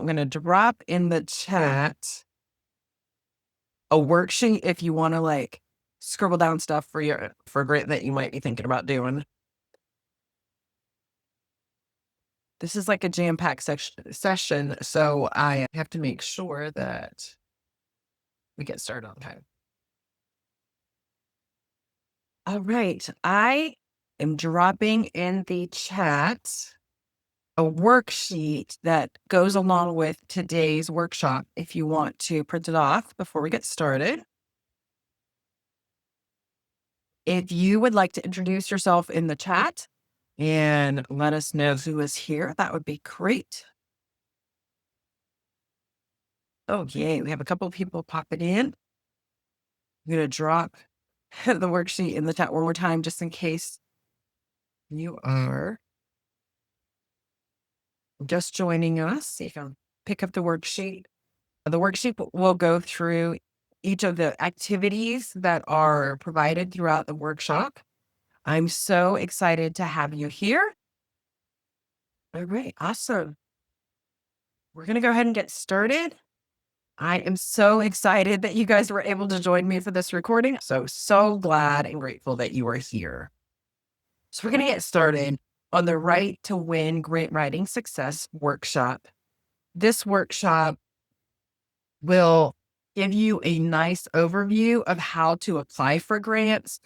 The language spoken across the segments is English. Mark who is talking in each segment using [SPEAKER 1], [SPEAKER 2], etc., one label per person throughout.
[SPEAKER 1] I'm going to drop in the chat a worksheet if you want to like scribble down stuff for a grant that you might be thinking about doing. This is like a jam-packed session, so I have to make sure that we get started on time. All right, I am dropping in the chat a worksheet that goes along with today's workshop if you want to print it off before we get started. If you would like to introduce yourself in the chat and let us know who is here, that would be great. Oh, yay. We have a couple of people popping in. I'm going to drop the worksheet in the chat one more time just in case you are just joining us. You can pick up the worksheet. The worksheet will go through each of the activities that are provided throughout the workshop. I'm so excited to have you here. All right, awesome. We're going to go ahead and get started. I am so excited that you guys were able to join me for this recording. So glad and grateful that you are here. So we're going to get started on the Right to Win Grant Writing Success workshop. This workshop will give you a nice overview of how to apply for grants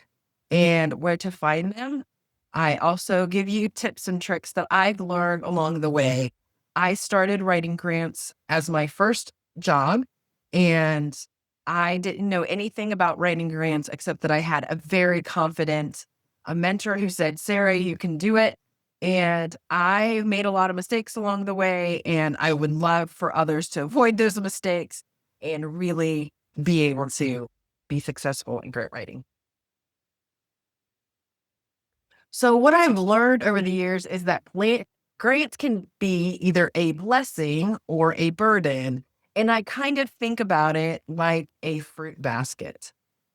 [SPEAKER 1] and where to find them. I also give you tips and tricks that I've learned along the way. I started writing grants as my first job, and I didn't know anything about writing grants except that I had a very confident mentor who said, Sarah, you can do it. And I made a lot of mistakes along the way, and I would love for others to avoid those mistakes and really be able to be successful in grant writing. So what I've learned over the years is that grants can be either a blessing or a burden. And I kind of think about it like a fruit basket.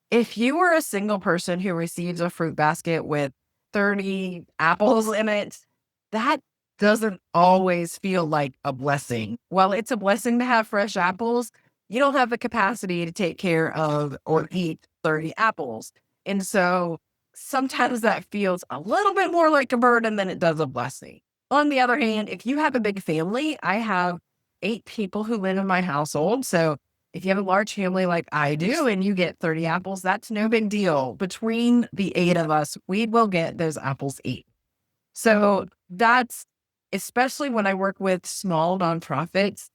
[SPEAKER 1] If you are a single person who receives a fruit basket with 30 apples in it, that doesn't always feel like a blessing. While it's a blessing to have fresh apples, you don't have the capacity to take care of or eat 30 apples. And so sometimes that feels a little bit more like a burden than it does a blessing. On the other hand, if you have a big family, I have 8 people who live in my household. So if you have a large family like I do and you get 30 apples, that's no big deal. Between the 8 of us, we will get those apples eaten. So that's, especially when I work with small nonprofits,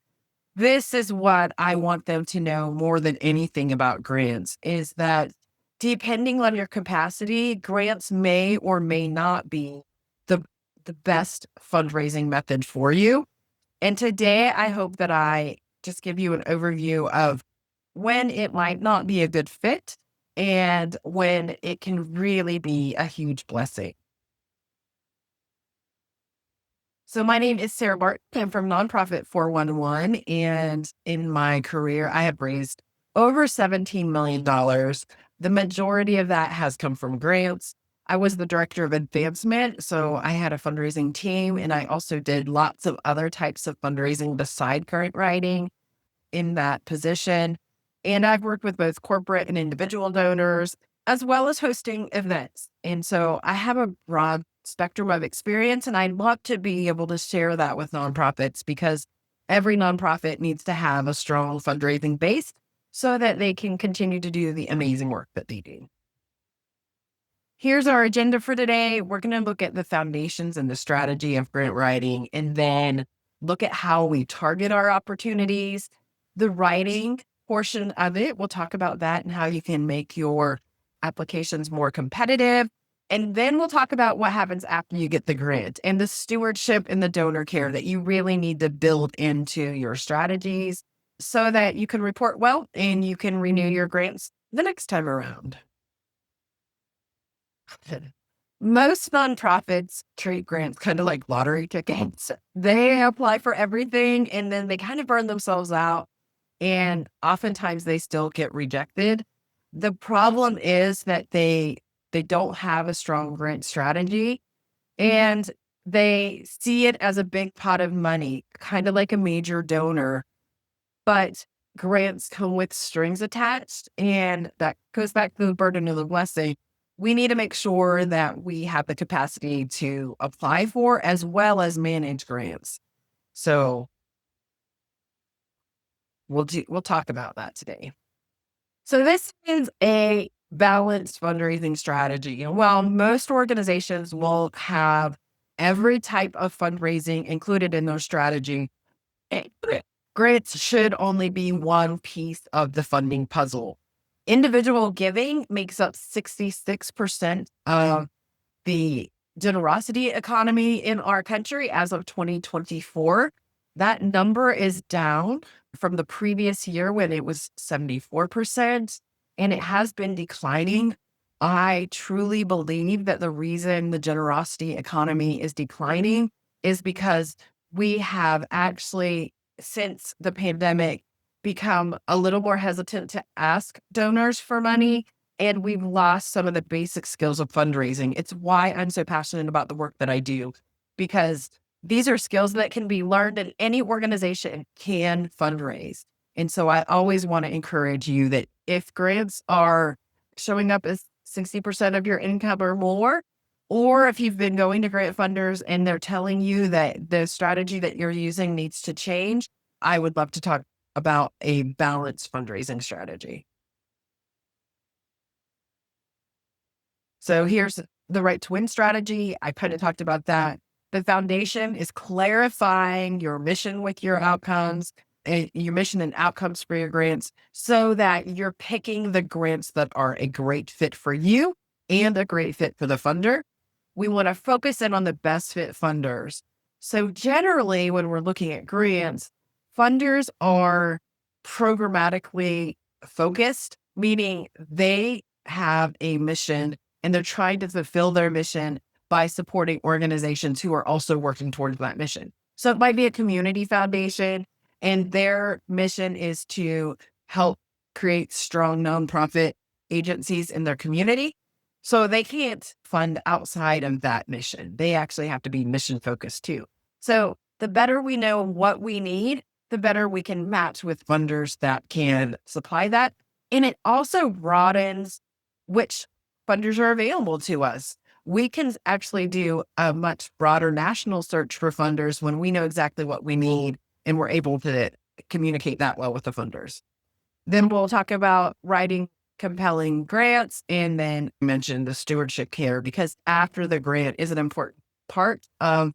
[SPEAKER 1] this is what I want them to know more than anything about grants is that depending on your capacity, grants may or may not be the best fundraising method for you. And today, I hope that I just give you an overview of when it might not be a good fit and when it can really be a huge blessing. So my name is Sarah Barton. I'm from Nonprofit 411. And in my career, I have raised over $17 million. The majority of that has come from grants. I was the director of advancement, so I had a fundraising team, and I also did lots of other types of fundraising beside grant writing in that position. And I've worked with both corporate and individual donors, as well as hosting events. And so I have a broad spectrum of experience, and I'd love to be able to share that with nonprofits because every nonprofit needs to have a strong fundraising base so that they can continue to do the amazing work that they do. Here's our agenda for today. We're going to look at the foundations and the strategy of grant writing, and then look at how we target our opportunities. The writing portion of it, we'll talk about that and how you can make your applications more competitive. And then we'll talk about what happens after you get the grant and the stewardship and the donor care that you really need to build into your strategies so that you can report well and you can renew your grants the next time around. Most nonprofits treat grants kind of like lottery tickets. They apply for everything and then they kind of burn themselves out. And oftentimes they still get rejected. The problem is that they don't have a strong grant strategy. And They see it as a big pot of money, kind of like a major donor, but grants come with strings attached, and that goes back to the burden of the blessing. We need to make sure that we have the capacity to apply for as well as manage grants. So we'll talk about that today. So this is a balanced fundraising strategy. And while most organizations will have every type of fundraising included in their strategy, eh, grants should only be one piece of the funding puzzle. Individual giving makes up 66% of the generosity economy in our country as of 2024. That number is down from the previous year when it was 74%, and it has been declining. I truly believe that the reason the generosity economy is declining is because we have actually, since the pandemic, become a little more hesitant to ask donors for money, and we've lost some of the basic skills of fundraising. It's why I'm so passionate about the work that I do, because these are skills that can be learned, and any organization can fundraise. And so I always want to encourage you that if grants are showing up as 60% of your income or more, or if you've been going to grant funders and they're telling you that the strategy that you're using needs to change, I would love to talk about a balanced fundraising strategy. So here's the right to win strategy. I kind of talked about that. The foundation is clarifying your mission with your outcomes, and your mission and outcomes for your grants, so that you're picking the grants that are a great fit for you and a great fit for the funder. We want to focus in on the best fit funders. So generally, when we're looking at grants, funders are programmatically focused, meaning they have a mission and they're trying to fulfill their mission by supporting organizations who are also working towards that mission. So it might be a community foundation, and their mission is to help create strong nonprofit agencies in their community. So they can't fund outside of that mission. They actually have to be mission focused too. So the better we know what we need, the better we can match with funders that can supply that. And it also broadens which funders are available to us. We can actually do a much broader national search for funders when we know exactly what we need and we're able to communicate that well with the funders. Then we'll talk about writing compelling grants, and then mention the stewardship care, because after the grant is an important part of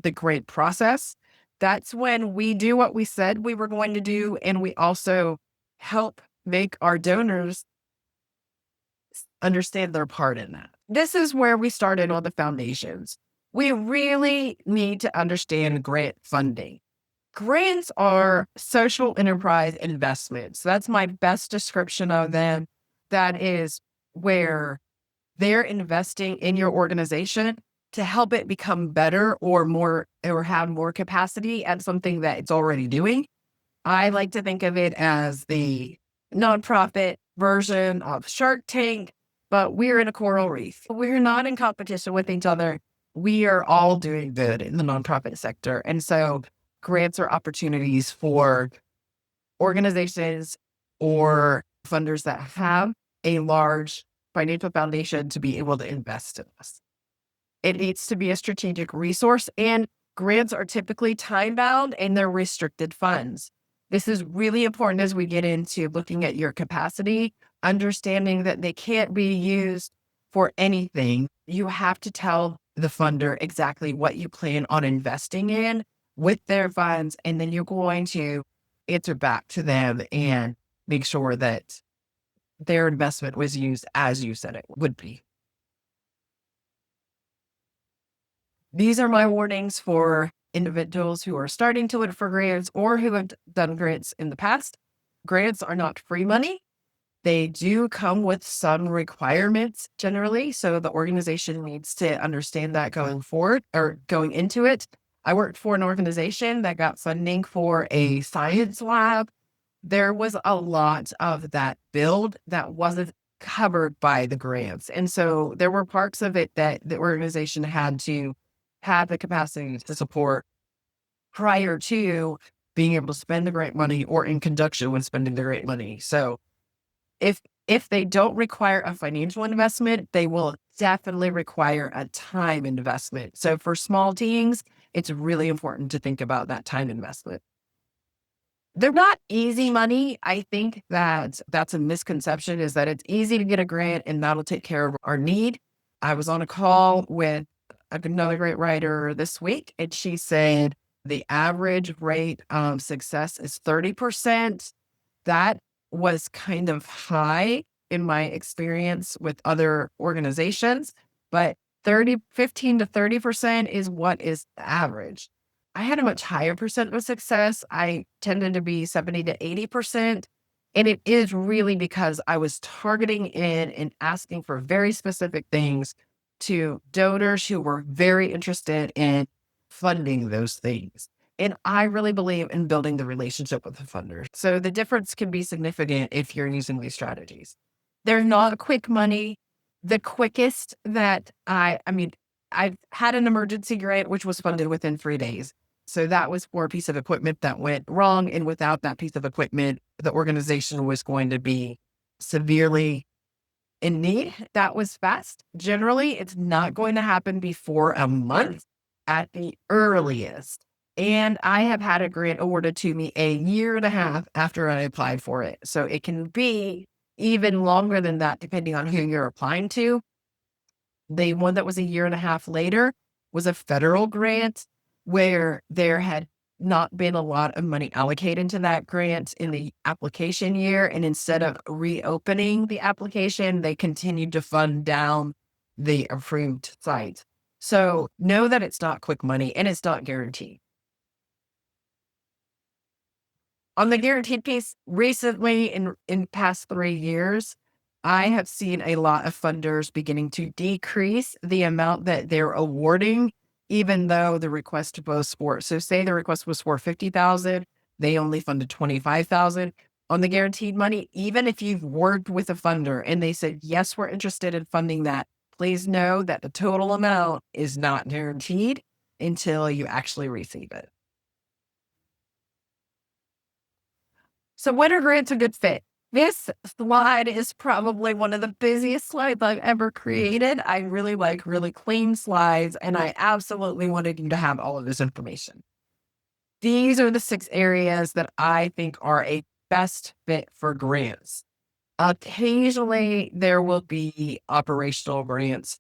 [SPEAKER 1] the grant process. That's when we do what we said we were going to do, and we also help make our donors understand their part in that. This is where we started on the foundations. We really need to understand grant funding. Grants are social enterprise investments. That's my best description of them. That is where they're investing in your organization to help it become better or more, or have more capacity at something that it's already doing. I like to think of it as the nonprofit version of Shark Tank, but we're in a coral reef. We're not in competition with each other. We are all doing good in the nonprofit sector. And so grants are opportunities for organizations or funders that have a large financial foundation to be able to invest in us. It needs to be a strategic resource, and grants are typically time bound and they're restricted funds. This is really important as we get into looking at your capacity, understanding that they can't be used for anything. You have to tell the funder exactly what you plan on investing in with their funds, and then you're going to answer back to them and make sure that their investment was used as you said it would be. These are my warnings for individuals who are starting to look for grants or who have done grants in the past. Grants are not free money. They do come with some requirements generally. So the organization needs to understand that going forward or going into it. I worked for an organization that got funding for a science lab. There was a lot of that build that wasn't covered by the grants. And so there were parts of it that the organization had to have the capacity to support prior to being able to spend the grant money or in conjunction with spending the grant money. So if if they don't require a financial investment, they will definitely require a time investment. So for small teams, it's really important to think about that time investment. They're not easy money. I think that that's a misconception is that it's easy to get a grant and that'll take care of our need. I was on a call with another great writer this week, and she said the average rate of success is 30%. That was kind of high in my experience with other organizations, but 15 to 30% is what is average. I had a much higher percent of success. I tended to be 70 to 80%. And it is really because I was targeting in and asking for very specific things to donors who were very interested in funding those things. And I really believe in building the relationship with the funder. So the difference can be significant if you're using these strategies. They're not quick money. The quickest that I've had an emergency grant, which was funded within 3 days. So that was for a piece of equipment that went wrong. And without that piece of equipment, the organization was going to be severely in need. That was fast. Generally, it's not going to happen before a month at the earliest. And I have had a grant awarded to me a year and a half after I applied for it. So it can be even longer than that, depending on who you're applying to. The one that was a year and a half later was a federal grant where there had not been a lot of money allocated to that grant in the application year. And instead of reopening the application, they continued to fund down the approved site. So know that it's not quick money and it's not guaranteed. On the guaranteed piece, recently in past 3 years, I have seen a lot of funders beginning to decrease the amount that they're awarding, even though the request was for, so say the request was for 50,000, they only funded 25,000 on the guaranteed money. Even if you've worked with a funder and they said, yes, we're interested in funding that, please know that the total amount is not guaranteed until you actually receive it. So when are grants a good fit? This slide is probably one of the busiest slides I've ever created. I really like really clean slides, and I absolutely wanted you to have all of this information. These are the 6 areas that I think are a best fit for grants. Occasionally, there will be operational grants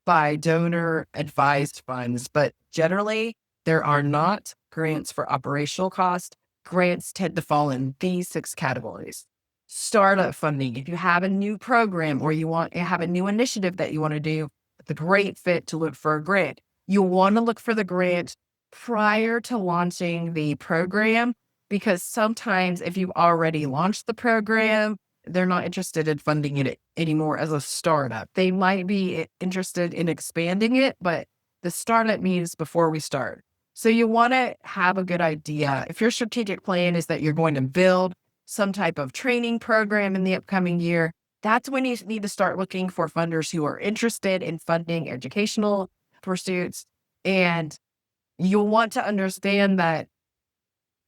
[SPEAKER 1] by donor advised funds, but generally there are not grants for operational cost. Grants tend to fall in these 6 categories. Startup funding. If you have a new program or you have a new initiative that you want to do, it's a great fit to look for a grant. You want to look for the grant prior to launching the program, because sometimes if you've already launched the program, they're not interested in funding it anymore as a startup. They might be interested in expanding it, but the startup means before we start. So you want to have a good idea. If your strategic plan is that you're going to build some type of training program in the upcoming year, that's when you need to start looking for funders who are interested in funding educational pursuits. And you'll want to understand that,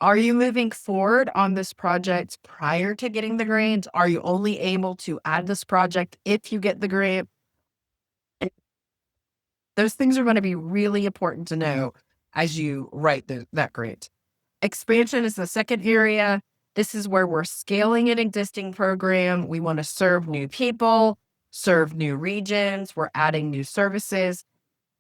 [SPEAKER 1] are you moving forward on this project prior to getting the grant? Are you only able to add this project if you get the grant? Those things are going to be really important to know as you write that grant. Expansion is the second area. This is where we're scaling an existing program. We want to serve new people, serve new regions. We're adding new services.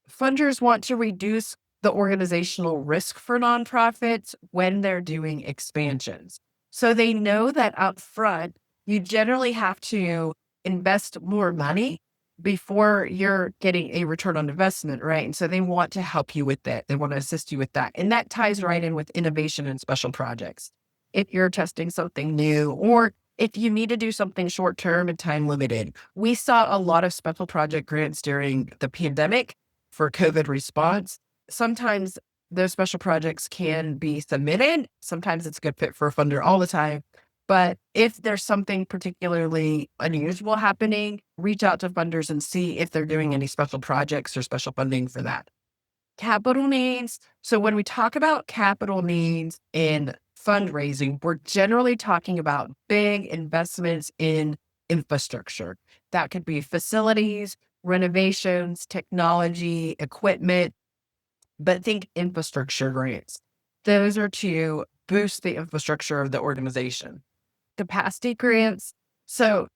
[SPEAKER 1] Funders want to reduce the organizational risk for nonprofits when they're doing expansions. So they know that up front, you generally have to invest more money before you're getting a return on investment, right? And so they want to help you with that. They want to assist you with that. And that ties right in with innovation and special projects. If you're testing something new, or if you need to do something short term and time limited. We saw a lot of special project grants during the pandemic for COVID response. Sometimes those special projects can be submitted. Sometimes it's a good fit for a funder, all the time. But if there's something particularly unusual happening, reach out to funders and see if they're doing any special projects or special funding for that. Capital needs. So when we talk about capital needs in fundraising, we're generally talking about big investments in infrastructure. That could be facilities, renovations, technology, equipment, but think infrastructure grants. Those are to boost the infrastructure of the organization. Capacity grants. So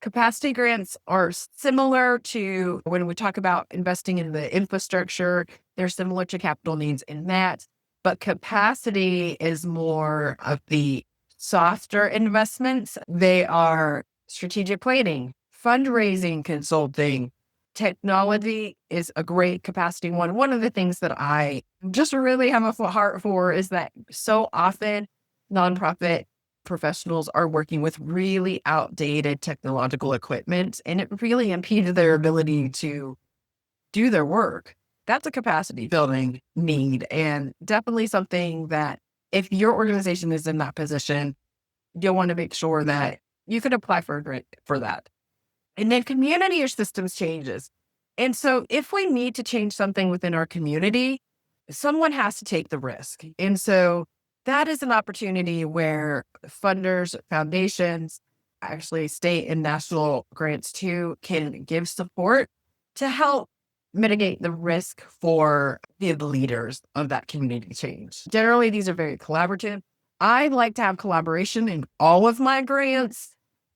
[SPEAKER 1] capacity grants are similar to when we talk about investing in the infrastructure, they're similar to capital needs in that. But capacity is more of the softer investments. They are strategic planning, fundraising consulting. Technology is a great capacity one. One of the things that I just really have a heart for is that so often nonprofit professionals are working with really outdated technological equipment, and it really impedes their ability to do their work. That's a capacity building need, and definitely something that if your organization is in that position, you'll want to make sure that you can apply for a grant for that. And then community or systems changes. And so if we need to change something within our community, someone has to take the risk. And so that is an opportunity where funders, foundations, actually state and national grants too, can give support to help mitigate the risk for the leaders of that community change. Generally, these are very collaborative. I like to have collaboration in all of my grants.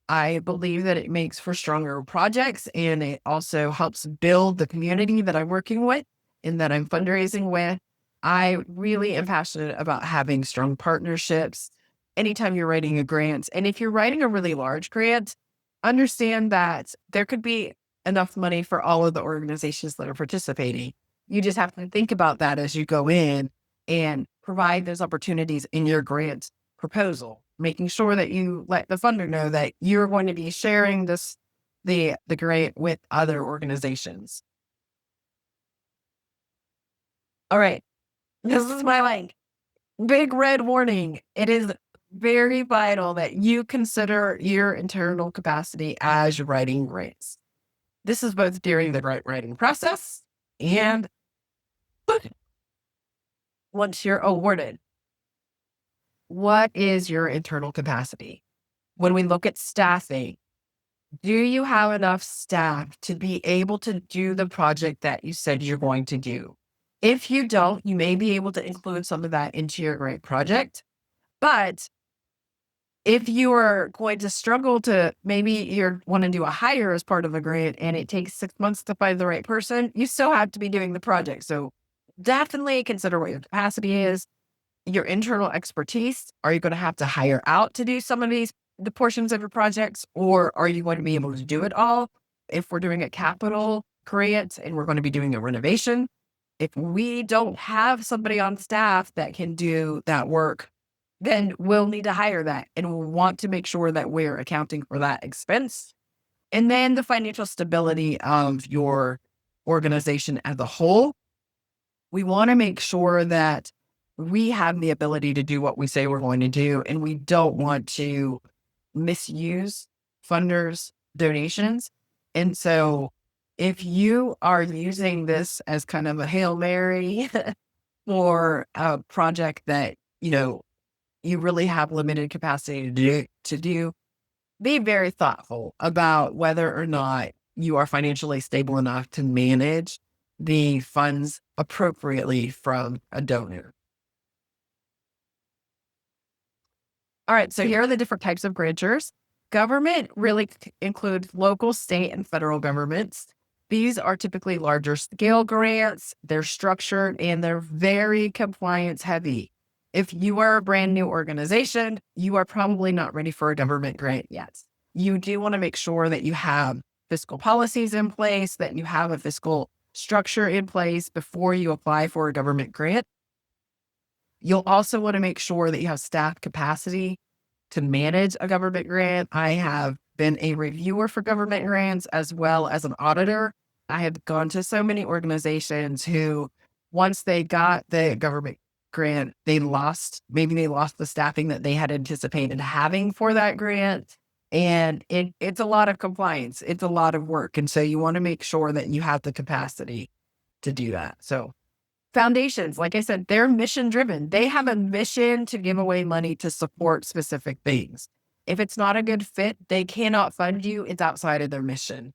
[SPEAKER 1] I believe that it makes for stronger projects, and it also helps build the community that I'm working with and that I'm fundraising with. I really am passionate about having strong partnerships anytime you're writing a grant. And if you're writing a really large grant, understand that there could be enough money for all of the organizations that are participating. You just have to think about that as you go in and provide those opportunities in your grant proposal, making sure that you let the funder know that you're going to be sharing the grant with other organizations. All right. This is my big red warning. It is very vital that you consider your internal capacity as you're writing grants. This is both during the grant writing process and once you're awarded. What is your internal capacity? When we look at staffing, do you have enough staff to be able to do the project that you said you're going to do? If you don't, you may be able to include some of that into your grant project. But if you are going to struggle to maybe you want to do a hire as part of a grant and it takes 6 months to find the right person, you still have to be doing the project. So definitely consider what your capacity is, your internal expertise. Are you going to have to hire out to do some of the portions of your projects, or are you going to be able to do it all? If we're doing a capital grant and we're going to be doing a renovation, if we don't have somebody on staff that can do that work, then we'll need to hire that. And we'll want to make sure that we're accounting for that expense. And then the financial stability of your organization as a whole. We want to make sure that we have the ability to do what we say we're going to do. And we don't want to misuse funders' donations. And so if you are using this as kind of a Hail Mary for a project that, you really have limited capacity to do, be very thoughtful about whether or not you are financially stable enough to manage the funds appropriately from a donor. All right, so here are the different types of grantors. Government really includes local, state, and federal governments. These are typically larger scale grants. They're structured and they're very compliance heavy. If you are a brand new organization, you are probably not ready for a government grant yet. You do want to make sure that you have fiscal policies in place, that you have a fiscal structure in place before you apply for a government grant. You'll also want to make sure that you have staff capacity to manage a government grant. I have been a reviewer for government grants as well as an auditor. I have gone to so many organizations who, once they got the government grant, maybe they lost the staffing that they had anticipated having for that grant. And it's a lot of compliance. It's a lot of work. And so you want to make sure that you have the capacity to do that. So Foundations, like I said, they're mission driven. They have a mission to give away money to support specific things. If it's not a good fit, they cannot fund you. It's outside of their mission.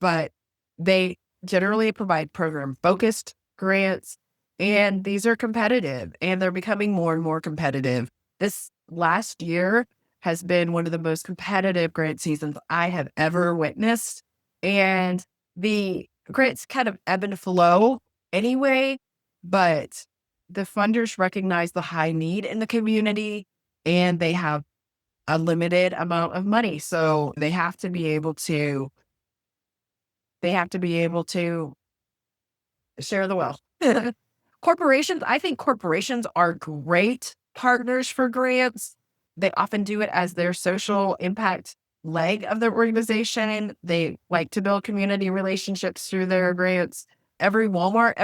[SPEAKER 1] But they generally provide program focused grants, and these are competitive and they're becoming more and more competitive. This last year has been one of the most competitive grant seasons I have ever witnessed. And the grants kind of ebb and flow anyway, but the funders recognize the high need in the community and they have a limited amount of money. So they have to be able to share the wealth. Corporations, I think corporations are great partners for grants. They often do it as their social impact leg of their organization. They like to build community relationships through their grants. Every Walmart,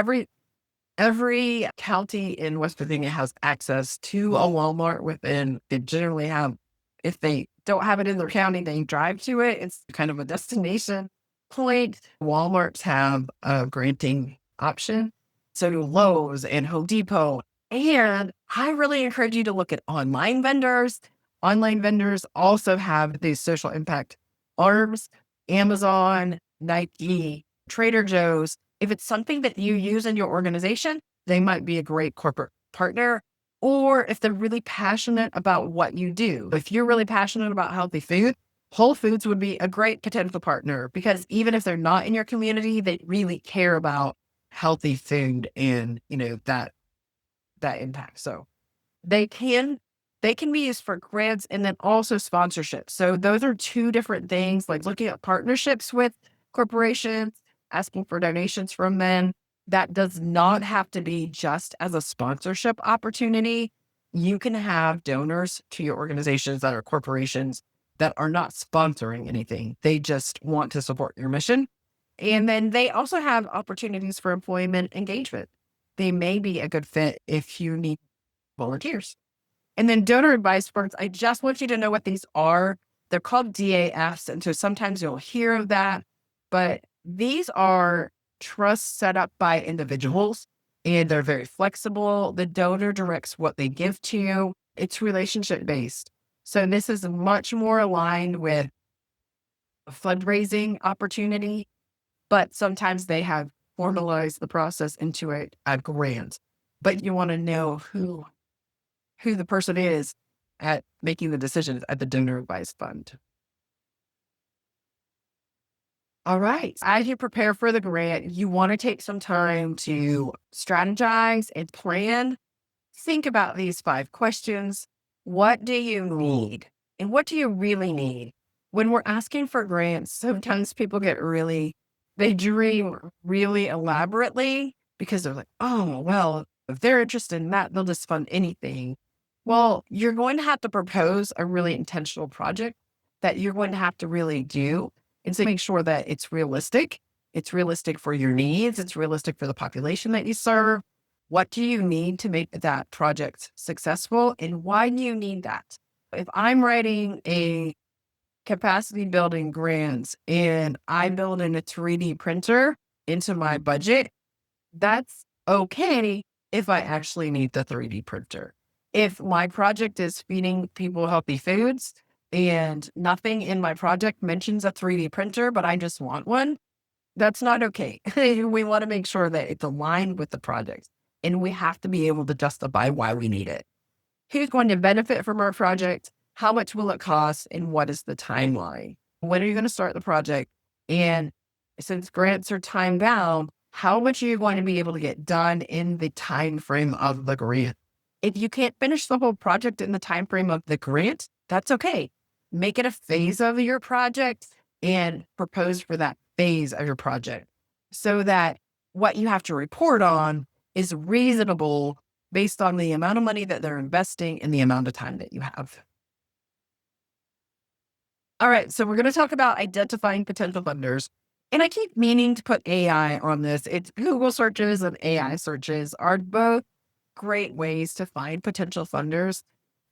[SPEAKER 1] every county in West Virginia has access to a Walmart within. They generally have, if they don't have it in their county, they drive to it. It's kind of a destination point. Walmarts have a granting option. So do Lowe's and Home Depot. And I really encourage you to look at online vendors. Online vendors also have these social impact arms, Amazon, Nike, Trader Joe's. If it's something that you use in your organization, they might be a great corporate partner. Or if they're really passionate about what you do. If you're really passionate about healthy food, Whole Foods would be a great potential partner because even if they're not in your community, they really care about healthy food and, that impact. So they can be used for grants and then also sponsorship. So those are two different things, like looking at partnerships with corporations, asking for donations from them. That does not have to be just as a sponsorship opportunity. You can have donors to your organizations that are corporations that are not sponsoring anything. They just want to support your mission. And then they also have opportunities for employment engagement. They may be a good fit if you need volunteers. And then donor advised firms, I just want you to know what these are. They're called DAFs. And so sometimes you'll hear of that, but these are trusts set up by individuals and they're very flexible. The donor directs what they give to you. It's relationship based. So this is much more aligned with a fundraising opportunity, but sometimes they have formalized the process into a grant. But you want to know who the person is at making the decisions at the donor advised fund. All right. As you prepare for the grant, you want to take some time to strategize and plan. Think about these 5 questions. What do you need? And what do you really need? When we're asking for grants, sometimes people they dream really elaborately because they're like, oh, well, if they're interested in that, they'll just fund anything. Well, you're going to have to propose a really intentional project that you're going to have to really do and so make sure that it's realistic. It's realistic for your needs. It's realistic for the population that you serve. What do you need to make that project successful? And why do you need that? If I'm writing a capacity building grant and I build in a 3D printer into my budget, that's okay if I actually need the 3D printer. If my project is feeding people healthy foods and nothing in my project mentions a 3D printer, but I just want one, that's not okay. We want to make sure that it's aligned with the project and we have to be able to justify why we need it. Who's going to benefit from our project? How much will it cost? And what is the timeline? When are you going to start the project? And since grants are time bound, how much are you going to be able to get done in the time frame of the grant? If you can't finish the whole project in the time frame of the grant, that's okay. Make it a phase of your project and propose for that phase of your project so that what you have to report on is reasonable based on the amount of money that they're investing and the amount of time that you have. All right, so we're going to talk about identifying potential funders. And I keep meaning to put AI on this. It's Google searches and AI searches are both great ways to find potential funders.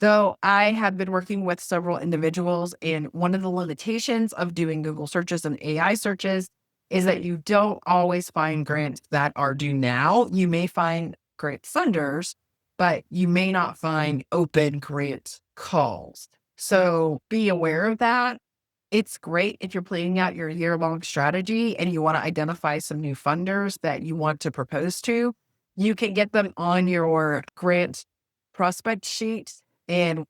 [SPEAKER 1] Though I have been working with several individuals, and one of the limitations of doing Google searches and AI searches is that you don't always find grants that are due now. You may find grant funders, but you may not find open grant calls. So be aware of that. It's great if you're planning out your year-long strategy and you want to identify some new funders that you want to propose to. You can get them on your grant prospect sheet and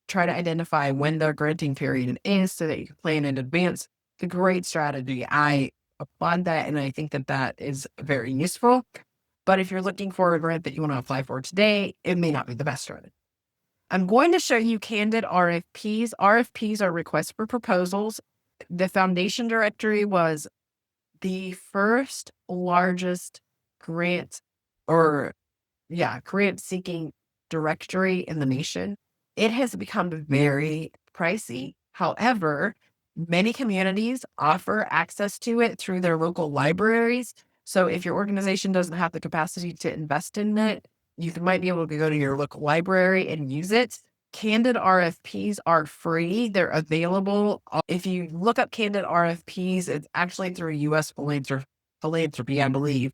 [SPEAKER 1] try to identify when their granting period is so that you can plan in advance. It's a great strategy. I applaud that, and I think that that is very useful. But if you're looking for a grant that you want to apply for today, it may not be the best strategy. I'm going to show you candid RFPs. RFPs are requests for proposals. The foundation directory was the first largest grant or grant seeking directory in the nation. It has become very pricey. However, many communities offer access to it through their local libraries. So if your organization doesn't have the capacity to invest in it, you might be able to go to your local library and use it. Candid RFPs are free. They're available. If you look up Candid RFPs, it's actually through US philanthropy, I believe.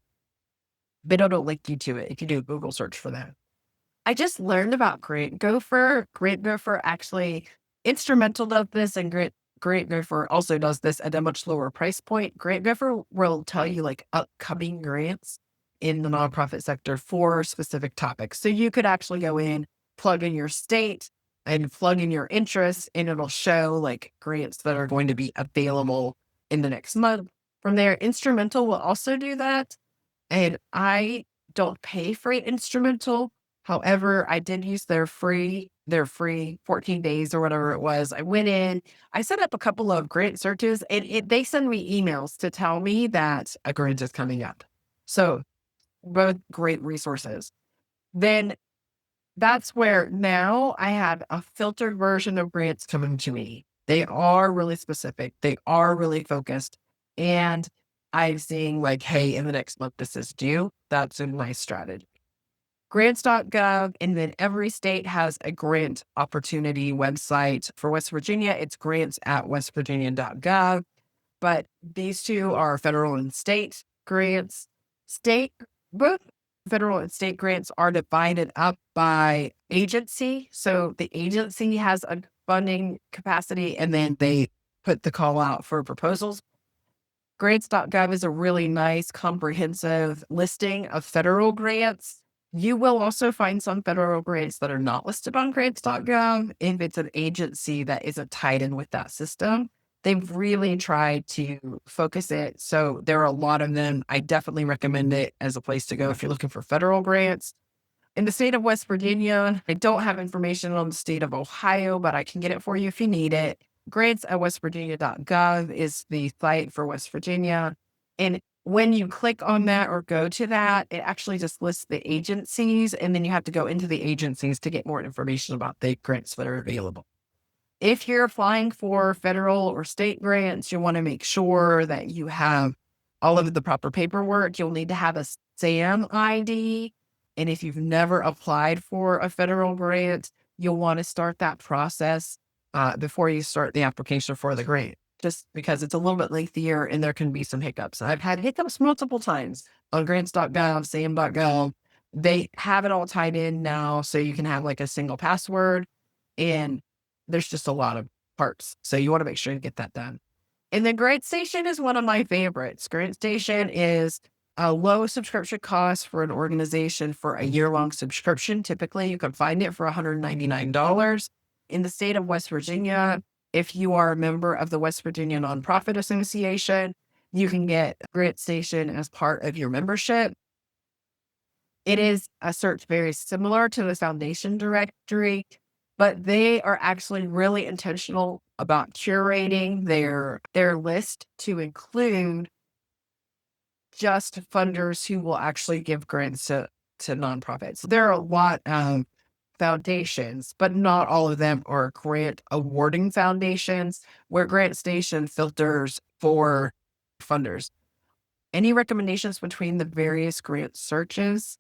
[SPEAKER 1] But it'll link you to it if you do a Google search for that. I just learned about Grant Gopher. Grant Gopher actually instrumental does this, and Grant Gopher also does this at a much lower price point. Grant Gopher will tell you like upcoming grants in the nonprofit sector for specific topics. So you could actually go in, plug in your state, and plug in your interests, and it'll show like grants that are going to be available in the next month. From there, Instrumental will also do that. And I don't pay for Instrumental. However, I did use their free 14 days or whatever it was. I went in, I set up a couple of grant searches, and they send me emails to tell me that a grant is coming up. So both great resources. Then that's where now I have a filtered version of grants coming to me. They are really specific. They are really focused. And I'm seeing like, hey, in the next month, this is due. That's in my strategy. Grants.gov, and then every state has a grant opportunity website. For West Virginia, it's grants@westvirginia.gov. But these two are federal and state grants. Both federal and state grants are divided up by agency. So the agency has a funding capacity, and then they put the call out for proposals. Grants.gov is a really nice, comprehensive listing of federal grants. You will also find some federal grants that are not listed on grants.gov if it's an agency that isn't tied in with that system. They've really tried to focus it. So there are a lot of them. I definitely recommend it as a place to go if you're looking for federal grants. In the state of West Virginia, I don't have information on the state of Ohio, but I can get it for you if you need it. Grants@westvirginia.gov is the site for West Virginia. And when you click on that or go to that, it actually just lists the agencies, and then you have to go into the agencies to get more information about the grants that are available. If you're applying for federal or state grants, you want to make sure that you have all of the proper paperwork. You'll need to have a SAM ID. And if you've never applied for a federal grant, you'll want to start that process before you start the application for the grant, just because it's a little bit lengthier and there can be some hiccups. I've had hiccups multiple times on grants.gov, sam.gov. They have it all tied in now, so you can have like a single password, and there's just a lot of parts. So you want to make sure you get that done. And then GrantStation is one of my favorites. GrantStation is a low subscription cost for an organization for a year-long subscription. Typically, you can find it for $199. In the state of West Virginia, if you are a member of the West Virginia Nonprofit Association, you can get GrantStation as part of your membership. It is a search very similar to the foundation directory, but they are actually really intentional about curating their list to include just funders who will actually give grants to nonprofits. There are a lot of foundations, but not all of them are grant awarding foundations, where GrantStation filters for funders. Any recommendations between the various grant searches?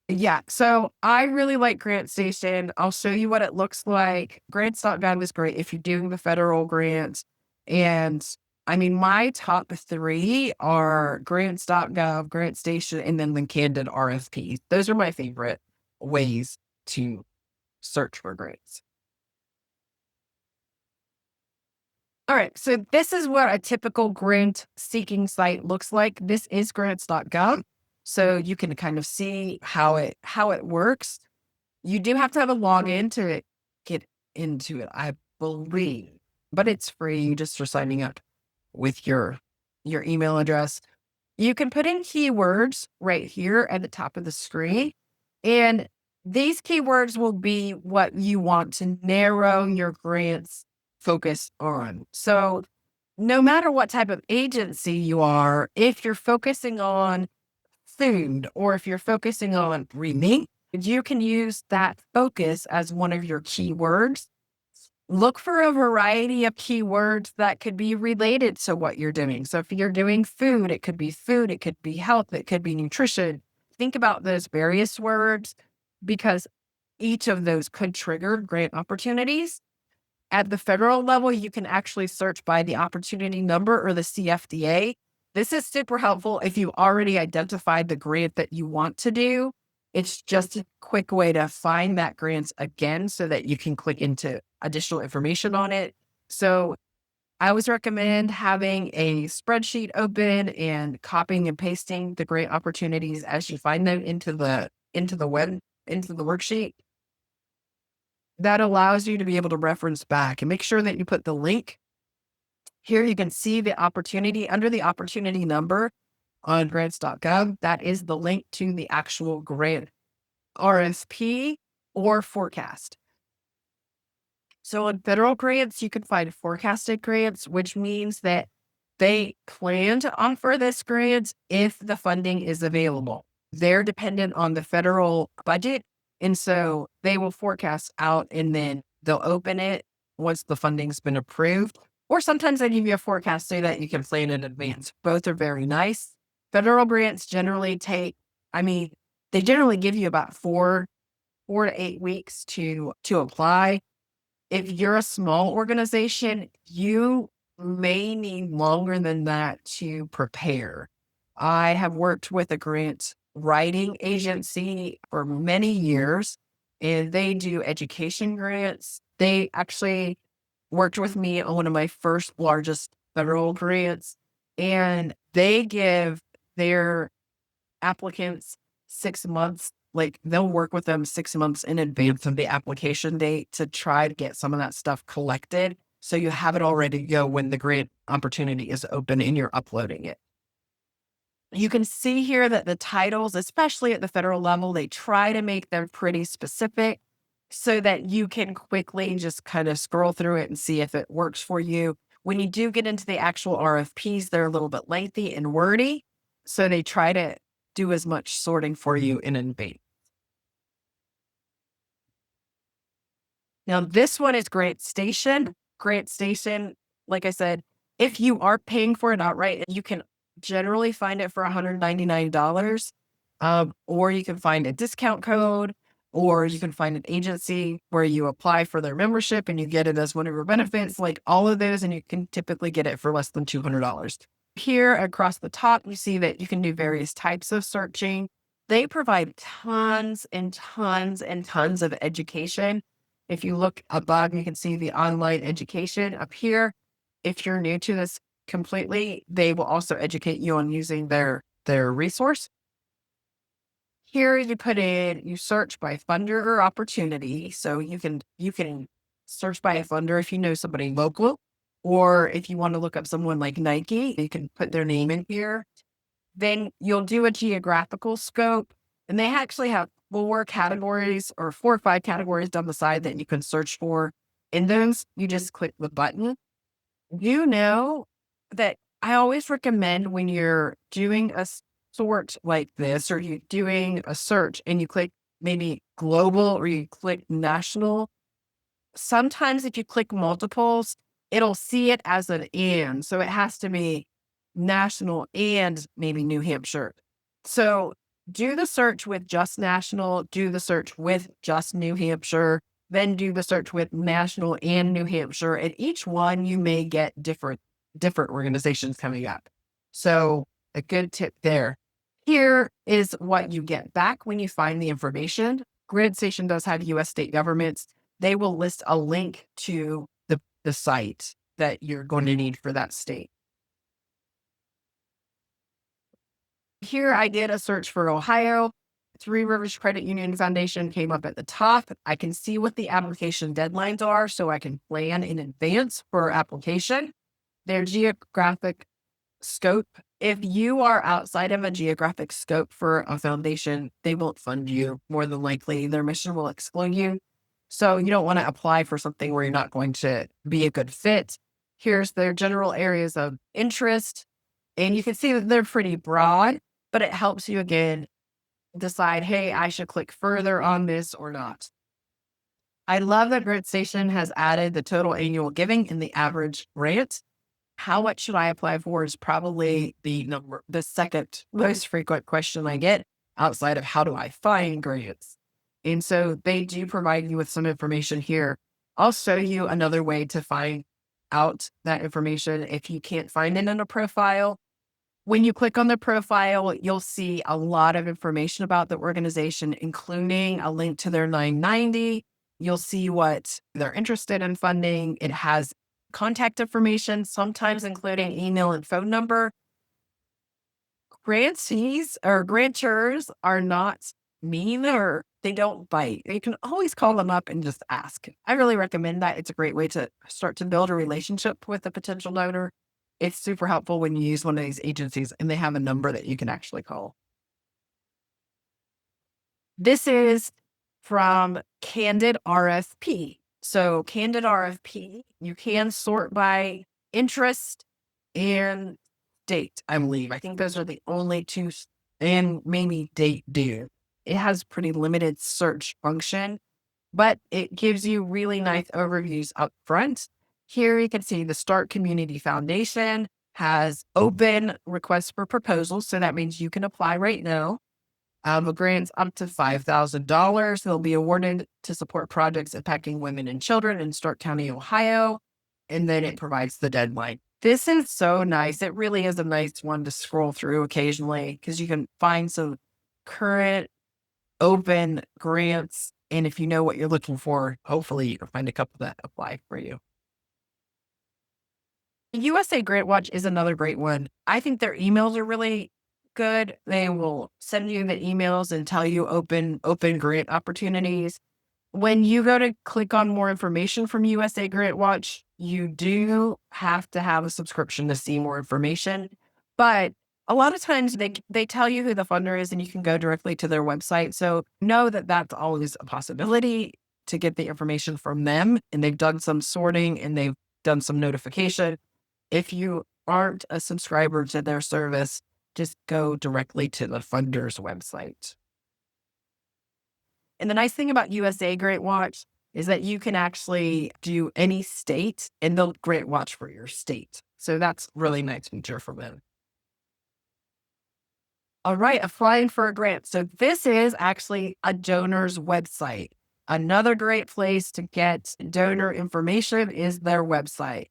[SPEAKER 1] Yeah, so I really like GrantStation. I'll show you what it looks like. Grants.gov is great if you're doing the federal grants, and I mean, my top three are grants.gov, GrantStation, and then the candid RFP. Those are my favorite ways to search for grants. All right. So this is what a typical grant seeking site looks like. This is grants.gov. So you can kind of see how it works. You do have to have a login to get into it, I believe, but it's free just for signing up with your email address. You can put in keywords right here at the top of the screen, and these keywords will be what you want to narrow your grants focus on. So, no matter what type of agency you are, if you're focusing on food or if you're focusing on reading, you can use that focus as one of your keywords. Look for a variety of keywords that could be related to what you're doing. So if you're doing food, it could be health, it could be nutrition. Think about those various words because each of those could trigger grant opportunities. At the federal level, you can actually search by the opportunity number or the CFDA. This is super helpful if you already identified the grant that you want to do. It's just a quick way to find that grant again so that you can click into additional information on it. So I always recommend having a spreadsheet open and copying and pasting the grant opportunities as you find them into the worksheet. That allows you to be able to reference back and make sure that you put the link. Here you can see the opportunity under the opportunity number on grants.gov. That is the link to the actual grant RFP or forecast. So in federal grants, you can find forecasted grants, which means that they plan to offer this grant if the funding is available. They're dependent on the federal budget. And so they will forecast out and then they'll open it once the funding's been approved. Or sometimes they give you a forecast so that you can plan in advance. Both are very nice. Federal grants generally they generally give you about 4 to 8 weeks to apply. If you're a small organization, you may need longer than that to prepare. I have worked with a grant writing agency for many years, and they do education grants. They actually worked with me on one of my first largest federal grants, and they give their applicants 6 months. Like they'll work with them 6 months in advance of the application date to try to get some of that stuff collected. So you have it all ready to go when the grant opportunity is open and you're uploading it. You can see here that the titles, especially at the federal level, they try to make them pretty specific so that you can quickly just kind of scroll through it and see if it works for you. When you do get into the actual RFPs, they're a little bit lengthy and wordy. So they try to do as much sorting for you in advance. Now, this one is Grant Station. Grant Station, like I said, if you are paying for it outright, you can generally find it for $199, or you can find a discount code, or you can find an agency where you apply for their membership and you get it as one of your benefits, like all of those, and you can typically get it for less than $200. Here across the top, you see that you can do various types of searching. They provide tons and tons and tons of education. If you look above, you can see the online education up here. If you're new to this completely, they will also educate you on using their resource. Here you search by funder or opportunity. So you can search by a funder if you know somebody local, or if you want to look up someone like Nike, you can put their name in here. Then you'll do a geographical scope, and they actually have 4 categories or 4 or 5 categories down the side that you can search for. In those, you just click the button. You know that I always recommend when you're doing a sort like this, or you're doing a search and you click maybe global or you click national, sometimes if you click multiples, it'll see it as an and. So it has to be national and maybe New Hampshire. So do the search with just national, do the search with just New Hampshire, then do the search with national and New Hampshire. And each one you may get different different organizations coming up. So a good tip there. Here is what you get back when you find the information. GridStation does have US state governments. They will list a link to the site that you're going to need for that state. Here I did a search for Ohio. Three Rivers Credit Union Foundation came up at the top. I can see what the application deadlines are so I can plan in advance for application. Their geographic scope. If you are outside of a geographic scope for a foundation, they won't fund you more than likely. Their mission will exclude you. So you don't want to apply for something where you're not going to be a good fit. Here's their general areas of interest. And you can see that they're pretty broad, but it helps you again decide, hey, I should click further on this or not. I love that GridStation has added the total annual giving and the average grant. How much should I apply for is probably the second most frequent question I get outside of how do I find grants. And so they do provide you with some information here. I'll show you another way to find out that information if you can't find it in a profile. When you click on the profile, you'll see a lot of information about the organization, including a link to their 990. You'll see what they're interested in funding. It has contact information, sometimes including email and phone number. Grantees or grantors are not mean or they don't bite. You can always call them up and just ask. I really recommend that. It's a great way to start to build a relationship with a potential donor. It's super helpful when you use one of these agencies and they have a number that you can actually call. This is from Candid RFP. So Candid RFP, you can sort by interest and date, I believe. I think those are the only two, and maybe date due. It has pretty limited search function, but it gives you really nice overviews up front. Here you can see the Start Community Foundation has open requests for proposals. So that means you can apply right now. The grants up to $5,000. They'll be awarded to support projects impacting women and children in Stark County, Ohio. And then it provides the deadline. This is so nice. It really is a nice one to scroll through occasionally because you can find some current open grants. And if you know what you're looking for, hopefully you can find a couple that apply for you. USA Grant Watch is another great one. I think their emails are really good. They will send you the emails and tell you open grant opportunities. When you go to click on more information from USA Grant Watch, you do have to have a subscription to see more information. But a lot of times they tell you who the funder is and you can go directly to their website. So know that that's always a possibility to get the information from them. And they've done some sorting and they've done some notification. If you aren't a subscriber to their service, just go directly to the funder's website. And the nice thing about USA Grant Watch is that you can actually do any state and they'll grant watch for your state. So that's really nice feature for them. All right, applying for a grant. So this is actually a donor's website. Another great place to get donor information is their website.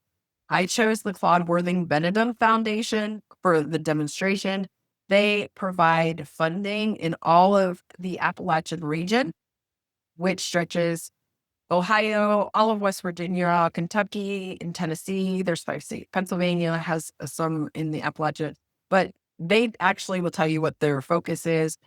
[SPEAKER 1] I chose the Claude Worthing Benedum Foundation for the demonstration. They provide funding in all of the Appalachian region, which stretches Ohio, all of West Virginia, Kentucky, and Tennessee. There's 5 states. Pennsylvania has some in the Appalachian, but they actually will tell you what their focus is.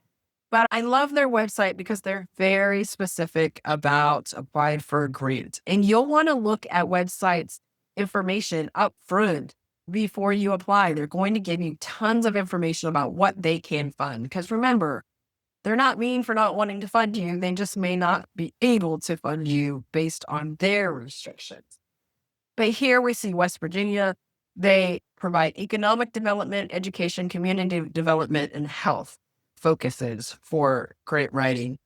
[SPEAKER 1] But I love their website because they're very specific about applying for a grant. And you'll want to look at websites information up front before you apply. They're going to give you tons of information about what they can fund. Because remember, they're not mean for not wanting to fund you. They just may not be able to fund you based on their restrictions. But here we see West Virginia. They provide economic development, education, community development, and health focuses for grant writing.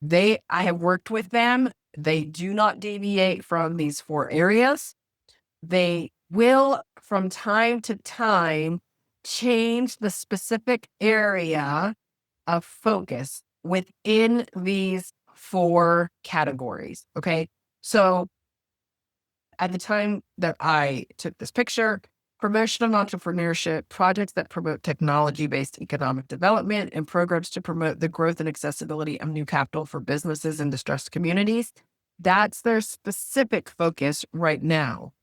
[SPEAKER 1] I have worked with them. They do not deviate from these 4 areas. They will, from time to time, change the specific area of focus within these 4 categories. Okay. So at the time that I took this picture, promotion of entrepreneurship, projects that promote technology-based economic development, and programs to promote the growth and accessibility of new capital for businesses in distressed communities. That's their specific focus right now.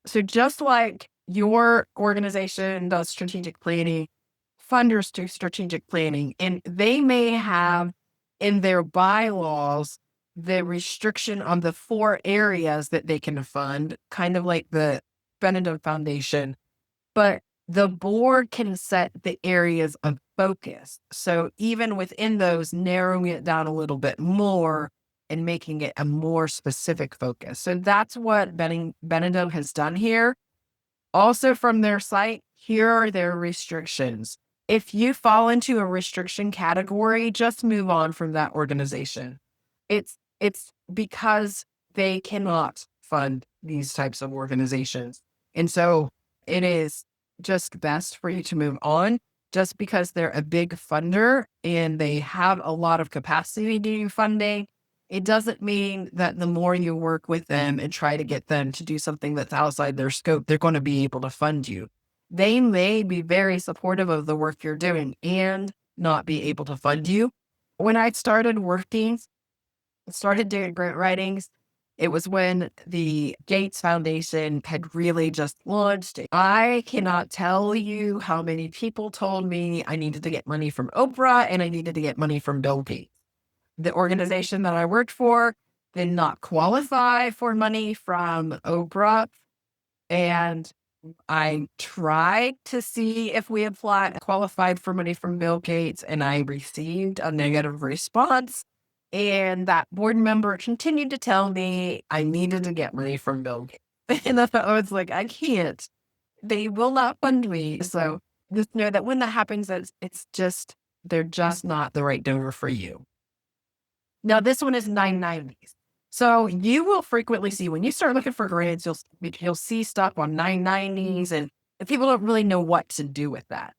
[SPEAKER 1] So just like your organization does strategic planning, funders do strategic planning, and they may have in their bylaws the restriction on the 4 areas that they can fund, kind of like the Benedum Foundation, but the board can set the areas of focus. So even within those, narrowing it down a little bit more and making it a more specific focus. So that's what Benedum has done here. Also from their site, here are their restrictions. If you fall into a restriction category, just move on from that organization. It's because they cannot fund these types of organizations. And so it is just best for you to move on just because they're a big funder and they have a lot of capacity to do funding. It doesn't mean that the more you work with them and try to get them to do something that's outside their scope, they're going to be able to fund you. They may be very supportive of the work you're doing and not be able to fund you. When I started working, started doing grant writings, it was when the Gates Foundation had really just launched. I cannot tell you how many people told me I needed to get money from Oprah and I needed to get money from Bill Gates. The organization that I worked for did not qualify for money from Oprah. And I tried to see if we qualified for money from Bill Gates, and I received a negative response. And that board member continued to tell me I needed to get money from Bill Gates. And I was like, I can't. They will not fund me. So just know that when that happens, they're just not the right donor for you. Now, this one is 990s. So you will frequently see when you start looking for grants, you'll see stuff on 990s, and people don't really know what to do with that.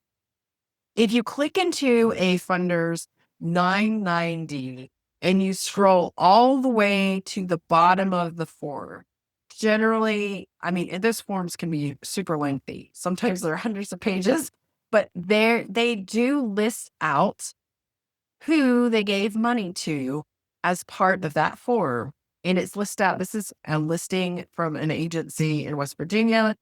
[SPEAKER 1] If you click into a funder's 990 and you scroll all the way to the bottom of the form, generally, this forms can be super lengthy. Sometimes there are hundreds of pages, but they do list out who they gave money to as part of that form. And it's listed out. This is a listing from an agency in West Virginia.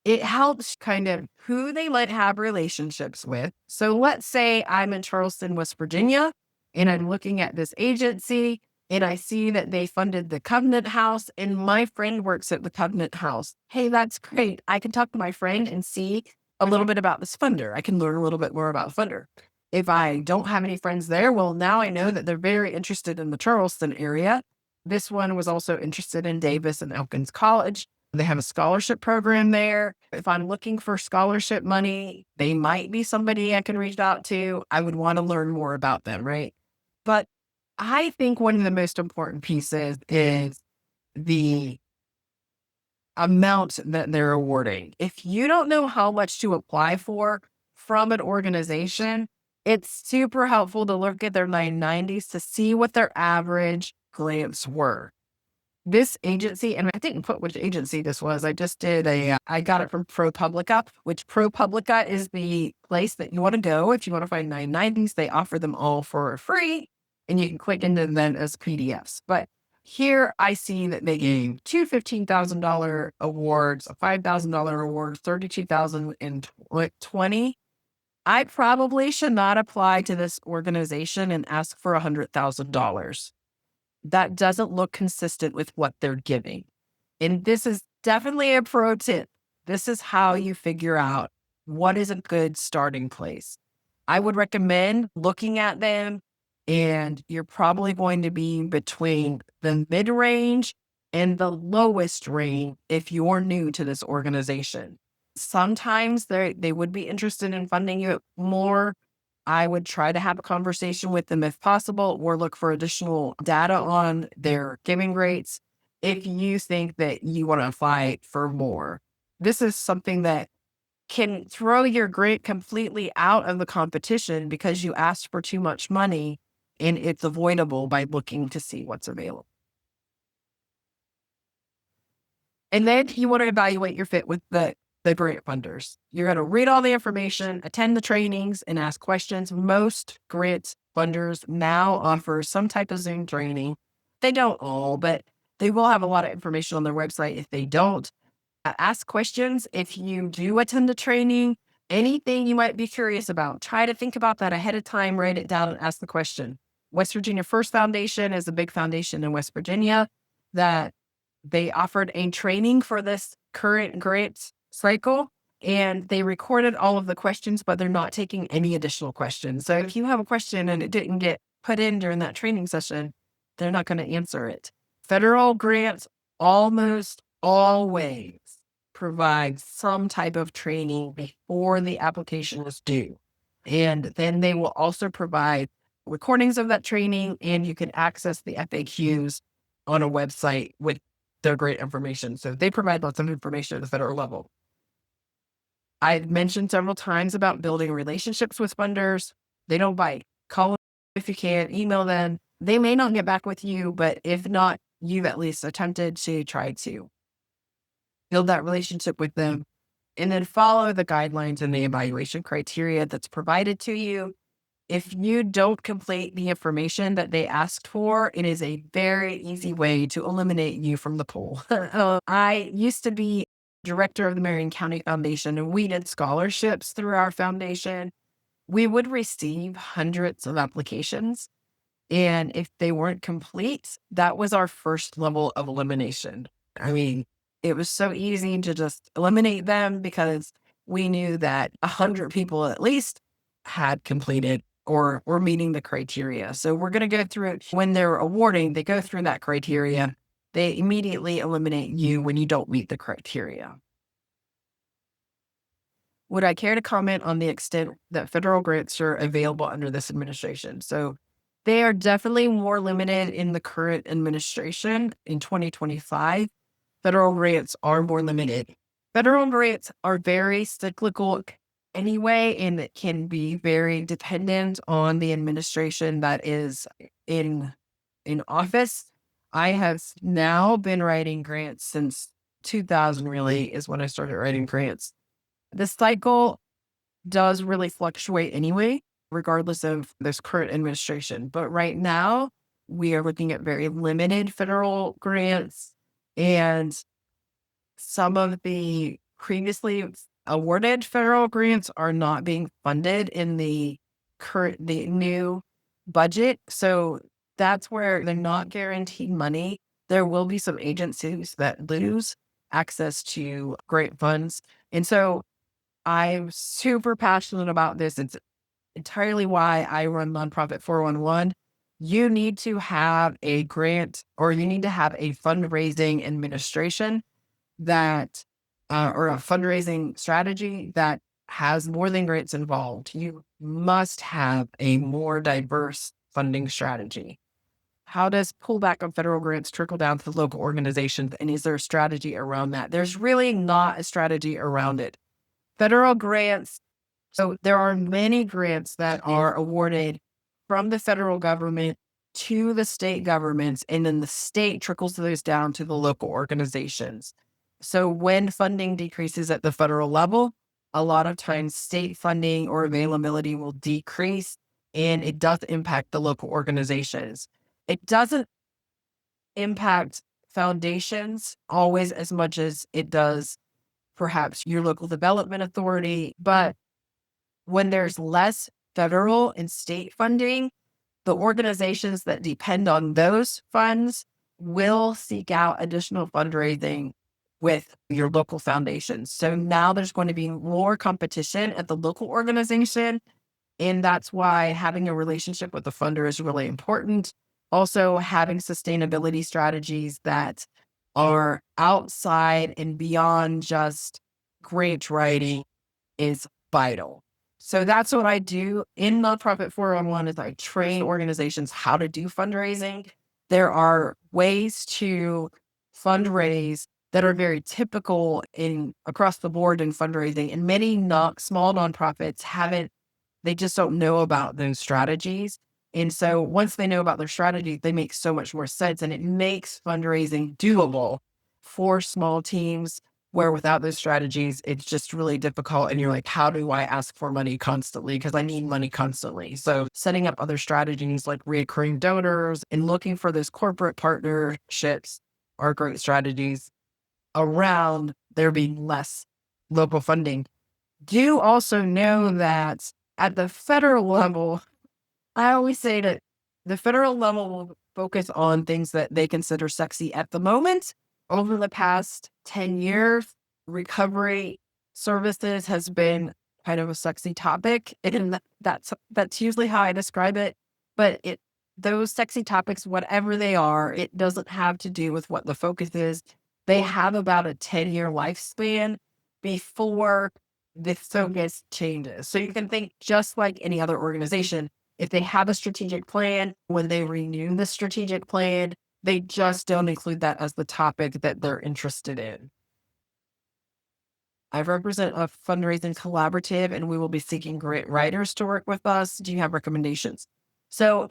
[SPEAKER 1] It helps kind of who they let have relationships with. So let's say I'm in Charleston, West Virginia, and I'm looking at this agency and I see that they funded the Covenant House and my friend works at the Covenant House. Hey, that's great. I can talk to my friend and see a little bit about this funder. I can learn a little bit more about the funder. If I don't have any friends there, well, now I know that they're very interested in the Charleston area. This one was also interested in Davis and Elkins College. They have a scholarship program there. If I'm looking for scholarship money, they might be somebody I can reach out to. I would want to learn more about them, right? But I think one of the most important pieces is the amount that they're awarding. If you don't know how much to apply for from an organization, it's super helpful to look at their 990s to see what their average grants were. This agency, and I didn't put which agency this was. I just did I got it from ProPublica, which ProPublica is the place that you want to go if you want to find 990s. They offer them all for free and you can click into them as PDFs. But here I see that they gave two $15,000 awards, a $5,000 award, $32,020. I probably should not apply to this organization and ask for $100,000. That doesn't look consistent with what they're giving. And this is definitely a pro tip. This is how you figure out what is a good starting place. I would recommend looking at them, and you're probably going to be between the mid-range and the lowest range if you're new to this organization. Sometimes they would be interested in funding you more. I would try to have a conversation with them if possible, or look for additional data on their giving rates if you think that you want to apply for more. This is something that can throw your grant completely out of the competition because you asked for too much money, and it's avoidable by looking to see what's available. And then you want to evaluate your fit with the the grant funders. You're going to read all the information, attend the trainings, and ask questions. Most grant funders now offer some type of Zoom training. They don't all, but they will have a lot of information on their website. If they don't, ask questions. If you do attend the training, anything you might be curious about, try to think about that ahead of time, write it down, and ask the question. West Virginia First Foundation is a big foundation in West Virginia that they offered a training for this current grant cycle, and they recorded all of the questions, but they're not taking any additional questions. So if you have a question and it didn't get put in during that training session, they're not going to answer it. Federal grants almost always provide some type of training before the application is due. And then they will also provide recordings of that training, and you can access the FAQs on a website with their great information. So they provide lots of information at the federal level. I've mentioned several times about building relationships with funders. They don't bite. Call them if you can, email them. They may not get back with you, but if not, you've at least attempted to try to build that relationship with them, and then follow the guidelines and the evaluation criteria that's provided to you. If you don't complete the information that they asked for, it is a very easy way to eliminate you from the pool. I used to be director of the Marion County Foundation, and we did scholarships through our foundation. We would receive hundreds of applications, and if they weren't complete, that was our first level of elimination. I mean, it was so easy to just eliminate them because we knew that 100 people at least had completed or were meeting the criteria. So we're going to go through it when they're awarding, they go through that criteria. They immediately eliminate you when you don't meet the criteria. Would I care to comment on the extent that federal grants are available under this administration? So they are definitely more limited in the current administration in 2025. Federal grants are more limited. Federal grants are very cyclical anyway, and it can be very dependent on the administration that is in office. I have now been writing grants since 2000, really, is when I started writing grants. The cycle does really fluctuate anyway, regardless of this current administration. But right now, we are looking at very limited federal grants, and some of the previously awarded federal grants are not being funded in the new budget. So that's where they're not guaranteed money. There will be some agencies that lose access to grant funds. And so I'm super passionate about this. It's entirely why I run Nonprofit 411. You need to have a grant, or you need to have a fundraising administration that, or a fundraising strategy that has more than grants involved. You must have a more diverse funding strategy. How does pullback on federal grants trickle down to local organizations? And is there a strategy around that? There's really not a strategy around it. Federal grants, so there are many grants that are awarded from the federal government to the state governments, and then the state trickles those down to the local organizations. So when funding decreases at the federal level, a lot of times state funding or availability will decrease, and it does impact the local organizations. It doesn't impact foundations always as much as it does perhaps your local development authority. But when there's less federal and state funding, the organizations that depend on those funds will seek out additional fundraising with your local foundations. So now there's going to be more competition at the local organization. And that's why having a relationship with the funder is really important. Also, having sustainability strategies that are outside and beyond just grant writing is vital. So that's what I do in Nonprofit 411 is I train organizations how to do fundraising. There are ways to fundraise that are very typical in across the board in fundraising, and many small nonprofits they just don't know about those strategies. And so once they know about their strategies, they make so much more sense, and it makes fundraising doable for small teams where without those strategies, it's just really difficult. And you're like, how do I ask for money constantly? Because I need money constantly. So setting up other strategies like recurring donors and looking for those corporate partnerships are great strategies around there being less local funding. Do also know that at the federal level, I always say that the federal level will focus on things that they consider sexy at the moment. Over the past 10 years, recovery services has been kind of a sexy topic. And that's usually how I describe it. But those sexy topics, whatever they are, it doesn't have to do with what the focus is. They have about a 10-year lifespan before the focus changes. So you can think just like any other organization, if they have a strategic plan, when they renew the strategic plan, they just don't include that as the topic that they're interested in. I represent a fundraising collaborative and we will be seeking grant writers to work with us. Do you have recommendations? So,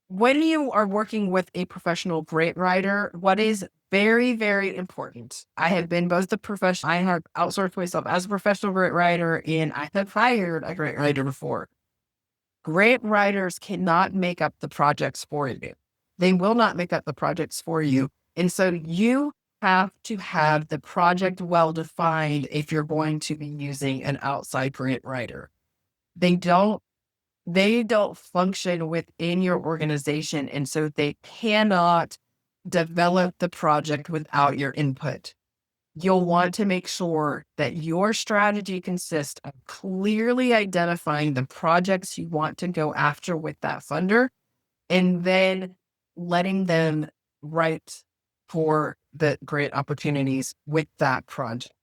[SPEAKER 1] when you are working with a professional grant writer, what is very, very important? I have been both the professional, I have outsourced myself as a professional grant writer and I have hired a grant writer before. Grant writers cannot make up the projects for you. They will not make up the projects for you. And so you have to have the project well defined if you're going to be using an outside grant writer. They don't they don't function within your organization. And so they cannot develop the project without your input. You'll want to make sure that your strategy consists of clearly identifying the projects you want to go after with that funder and then letting them write for the grant opportunities with that project.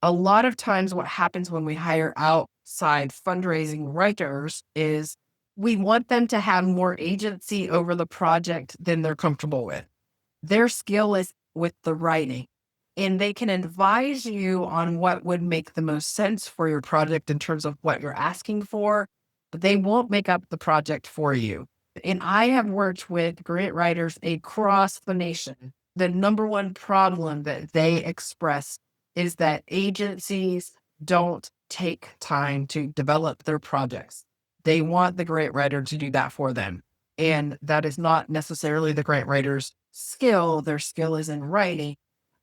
[SPEAKER 1] A lot of times, what happens when we hire outside fundraising writers is we want them to have more agency over the project than they're comfortable with. Their skill is with the writing, and they can advise you on what would make the most sense for your project in terms of what you're asking for, but they won't make up the project for you. And I have worked with grant writers across the nation. The number one problem that they express is that agencies don't take time to develop their projects. They want the grant writer to do that for them. And that is not necessarily the grant writer's skill. Their skill is in writing.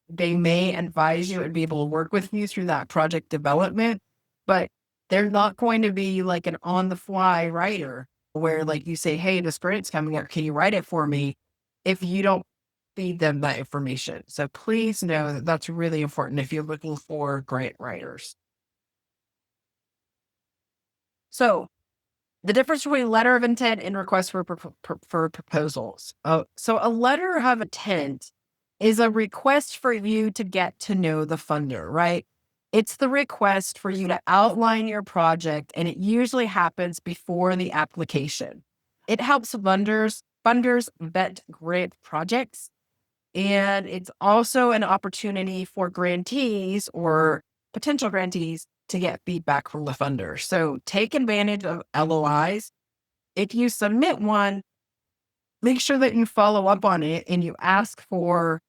[SPEAKER 1] They may advise you and be able to work with you through that project development, but they're not going to be like an on the fly writer where like you say, hey, this grant's coming up. Can you write it for me? If you don't feed them that information. So please know that that's really important if you're looking for grant writers. So the difference between letter of intent and request for proposals. So a letter of intent is a request for you to get to know the funder, right? It's the request for you to outline your project, and it usually happens before the application. It helps funders vet grant projects, and it's also an opportunity for grantees or potential grantees to get feedback from the funder. So take advantage of LOIs. If you submit one, make sure that you follow up on it and you ask for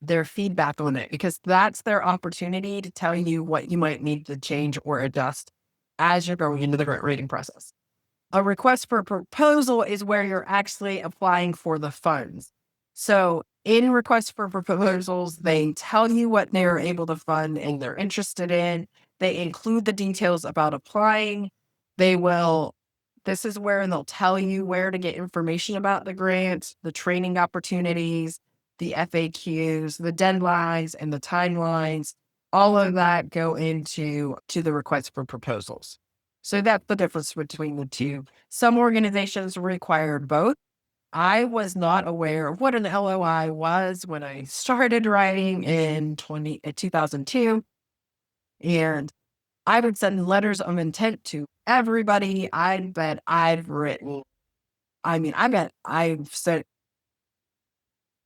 [SPEAKER 1] their feedback on it because that's their opportunity to tell you what you might need to change or adjust as you're going into the grant rating process. A request for a proposal is where you're actually applying for the funds. So in requests for proposals, they tell you what they're able to fund and they're interested in. They include the details about applying. This is where they'll tell you where to get information about the grant, the training opportunities, the FAQs, the deadlines, and the timelines. All of that go into the request for proposals. So that's the difference between the two. Some organizations require both. I was not aware of what an LOI was when I started writing in 2002. And I would send letters of intent to everybody. I bet I've sent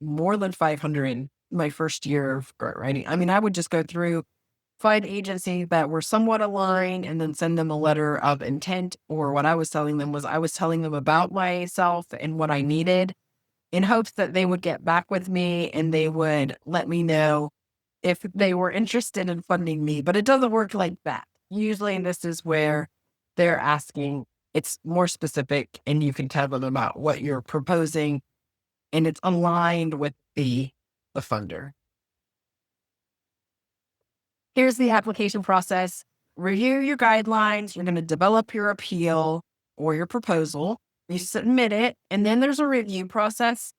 [SPEAKER 1] more than 500 in my first year of grant writing. I would just go through, find agencies that were somewhat aligned and then send them a letter of intent. Or what I was telling them was I was telling them about myself and what I needed in hopes that they would get back with me and they would let me know if they were interested in funding me, but it doesn't work like that. Usually this is where they're asking, it's more specific and you can tell them about what you're proposing and it's aligned with the funder. Here's the application process. Review your guidelines. You're going to develop your appeal or your proposal. You submit it, and then there's a review process.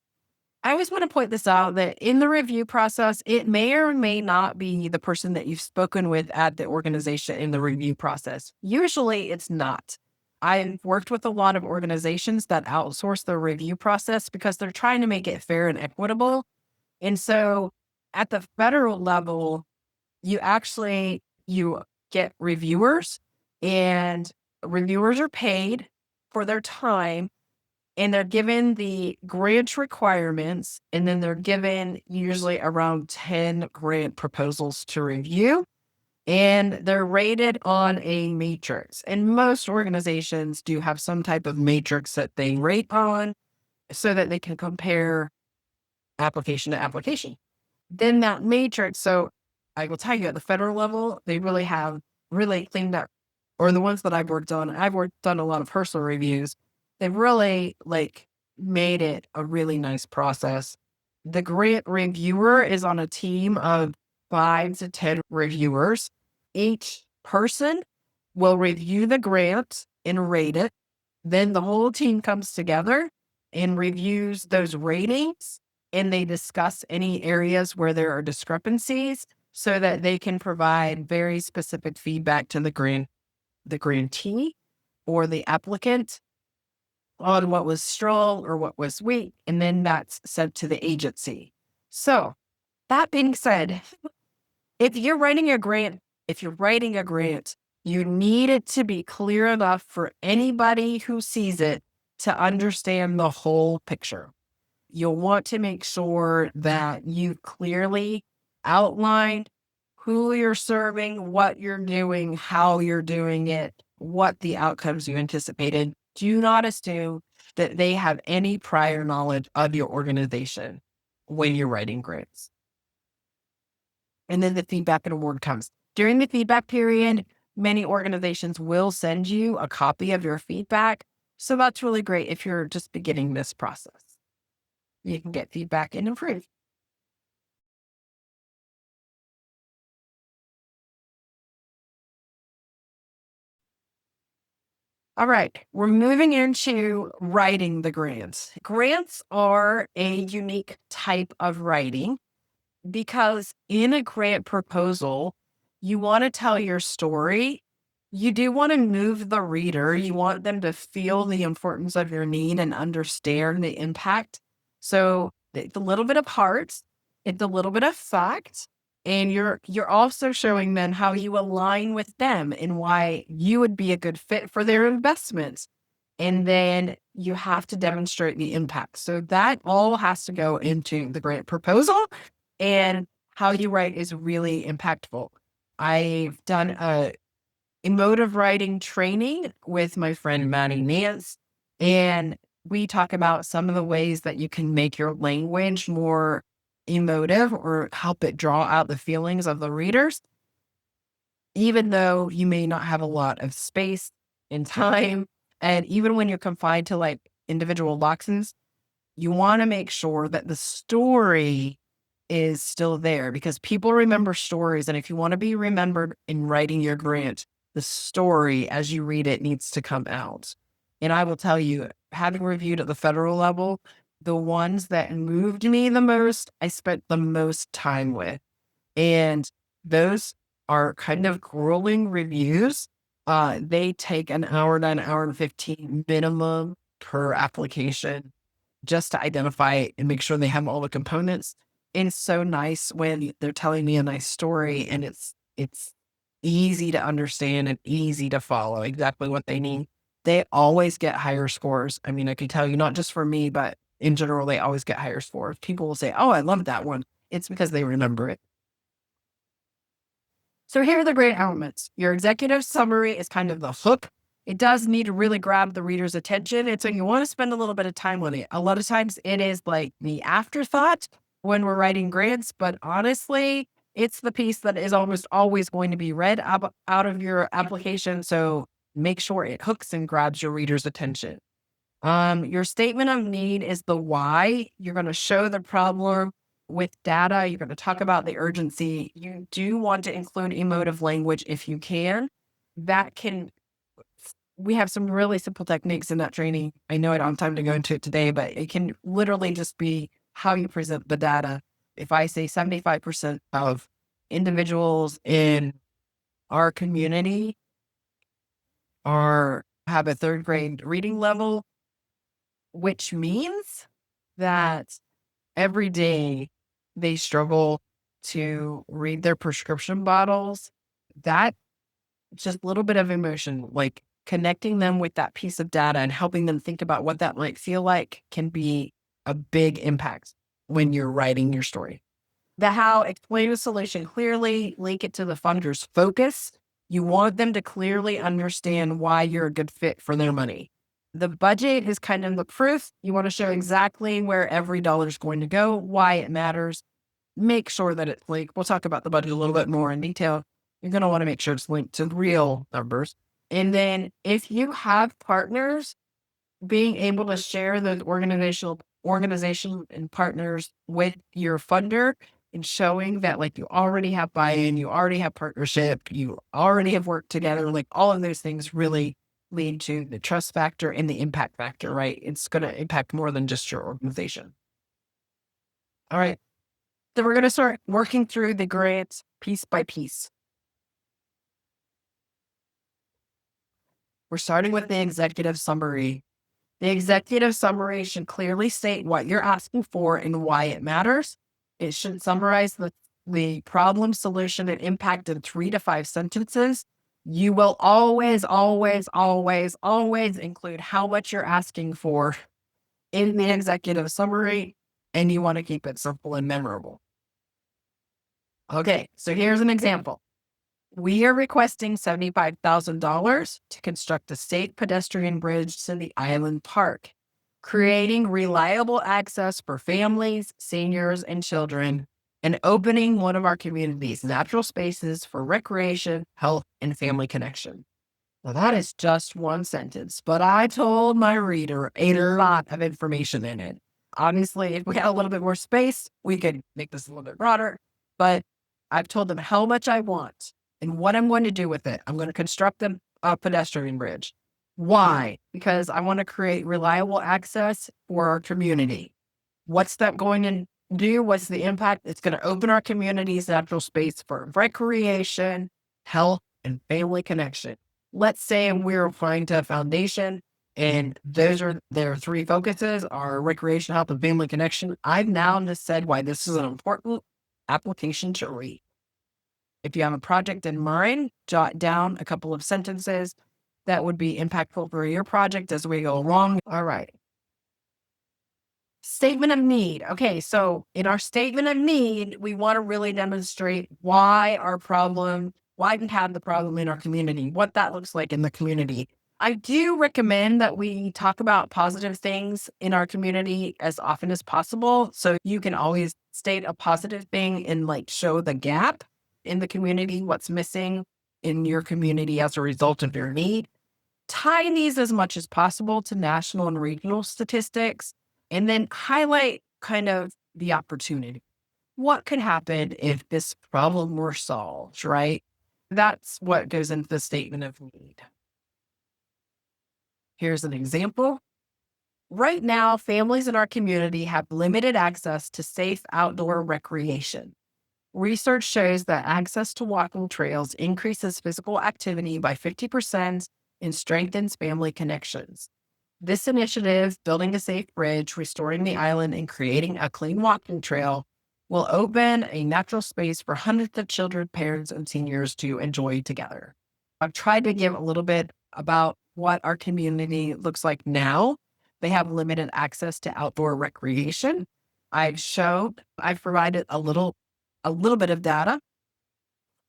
[SPEAKER 1] I always want to point this out that in the review process, it may or may not be the person that you've spoken with at the organization in the review process. Usually it's not. I've worked with a lot of organizations that outsource the review process because they're trying to make it fair and equitable. And so at the federal level, you get reviewers, and reviewers are paid for their time, and they're given the grant requirements, and then they're given usually around 10 grant proposals to review, and they're rated on a matrix. And most organizations do have some type of matrix that they rate on so that they can compare application to application. Then that matrix, so I will tell you at the federal level, they really have really cleaned up, or the ones that I've worked on a lot of personal reviews. They've really made it a really nice process. The grant reviewer is on a team of 5 to 10 reviewers. Each person will review the grant and rate it. Then the whole team comes together and reviews those ratings, and they discuss any areas where there are discrepancies so that they can provide very specific feedback to the grantee or the applicant on what was strong or what was weak, and then that's sent to the agency. So that being said, if you're writing a grant, you need it to be clear enough for anybody who sees it to understand the whole picture. You'll want to make sure that you've clearly outlined who you're serving, what you're doing, how you're doing it, what the outcomes you anticipated. Do not assume that they have any prior knowledge of your organization when you're writing grants. And then the feedback and award comes. During the feedback period, many organizations will send you a copy of your feedback. So that's really great if you're just beginning this process. You can get feedback and improve. All right, we're moving into writing the grants. Grants are a unique type of writing because in a grant proposal, you want to tell your story. You do want to move the reader. You want them to feel the importance of your need and understand the impact. So it's a little bit of heart, it's a little bit of fact, and you're also showing them how you align with them and why you would be a good fit for their investments. And then you have to demonstrate the impact. So that all has to go into the grant proposal, and how you write is really impactful. I've done a emotive writing training with my friend Maddie Nance, and we talk about some of the ways that you can make your language more emotive or help it draw out the feelings of the readers, even though you may not have a lot of space and time. And even when you're confined to individual boxes, you want to make sure that the story is still there because people remember stories. And if you want to be remembered in writing your grant, the story as you read it needs to come out. And I will tell you, having reviewed at the federal level, the ones that moved me the most, I spent the most time with. And those are kind of grueling reviews. They take an hour to an hour and 15 minimum per application just to identify and make sure they have all the components. And it's so nice when they're telling me a nice story and it's easy to understand and easy to follow exactly what they need. They always get higher scores. I mean, I can tell you, not just for me, but in general, they always get higher scores. People will say, "Oh, I love that one." It's because they remember it. So here are the great elements. Your executive summary is kind of the hook. It does need to really grab the reader's attention. And so you want to spend a little bit of time on it. A lot of times it is like the afterthought when we're writing grants, but honestly, It's the piece that is almost always going to be read out of your application. So make sure it hooks and grabs your reader's attention. Your statement of need is the why. You're going to show the problem with data. You're going to talk about the urgency. You do want to include emotive language if you can. That can, we have some really simple techniques in that training. I know I don't have time to go into it today, but it can literally just be how you present the data. If I say 75% of individuals in our community have a third grade reading level, which means that every day they struggle to read their prescription bottles. That just a little bit of emotion, like connecting them with that piece of data and helping them think about what that might feel like can be a big impact when you're writing your story. The how, explain the solution clearly, link it to the funder's focus. You want them to clearly understand why you're a good fit for their money. The budget is kind of the proof. You want to show exactly where every dollar is going to go, why it matters. Make sure that it's linked. We'll talk about the budget a little bit more in detail. You're going to want to make sure it's linked to real numbers. And then if you have partners, being able to share those organization and partners with your funder and showing that like you already have buy-in, you already have partnership, you already have worked together, like all of those things really lead to the trust factor and the impact factor, right? It's going to impact more than just your organization. All right. So we're going to start working through the grants piece by piece. We're starting with the executive summary. The executive summary should clearly state what you're asking for and why it matters. It should summarize the problem, solution, and impact in 3 to 5 sentences. You will always, always, always, always include how much you're asking for in the executive summary, and you want to keep it simple and memorable. Okay, so here's an example. We are requesting $75,000 to construct a safe pedestrian bridge to the island park, creating reliable access for families, seniors, and children, and opening one of our community's natural spaces for recreation, health, and family connection. Now, that is just one sentence, but I told my reader a lot of information in it. Obviously, if we had a little bit more space, we could make this a little bit broader, but I've told them how much I want and what I'm going to do with it. I'm going to construct a pedestrian bridge. Why? Because I want to create reliable access for our community. What's that going to do? What's the impact? It's going to open our community's natural space for recreation, health, and family connection. Let's say we're applying to a foundation and those are their 3 focuses are recreation, health, and family connection. I've now just said why this is an important application to read. If you have a project in mind, jot down a couple of sentences that would be impactful for your project as we go along. All right. Statement of need. Okay, so in our statement of need, we want to really demonstrate why we have the problem in our community, what that looks like in the community. I do recommend that we talk about positive things in our community as often as possible. So you can always state a positive thing and like show the gap in the community, what's missing in your community as a result of your need. Tie these as much as possible to national and regional statistics, and then highlight kind of the opportunity. What could happen if this problem were solved, right? That's what goes into the statement of need. Here's an example. Right now, families in our community have limited access to safe outdoor recreation. Research shows that access to walking trails increases physical activity by 50% and strengthens family connections. This initiative, building a safe bridge, restoring the island, and creating a clean walking trail, will open a natural space for hundreds of children, parents, and seniors to enjoy together. I've tried to give a little bit about what our community looks like now. They have limited access to outdoor recreation. I've provided a little bit of data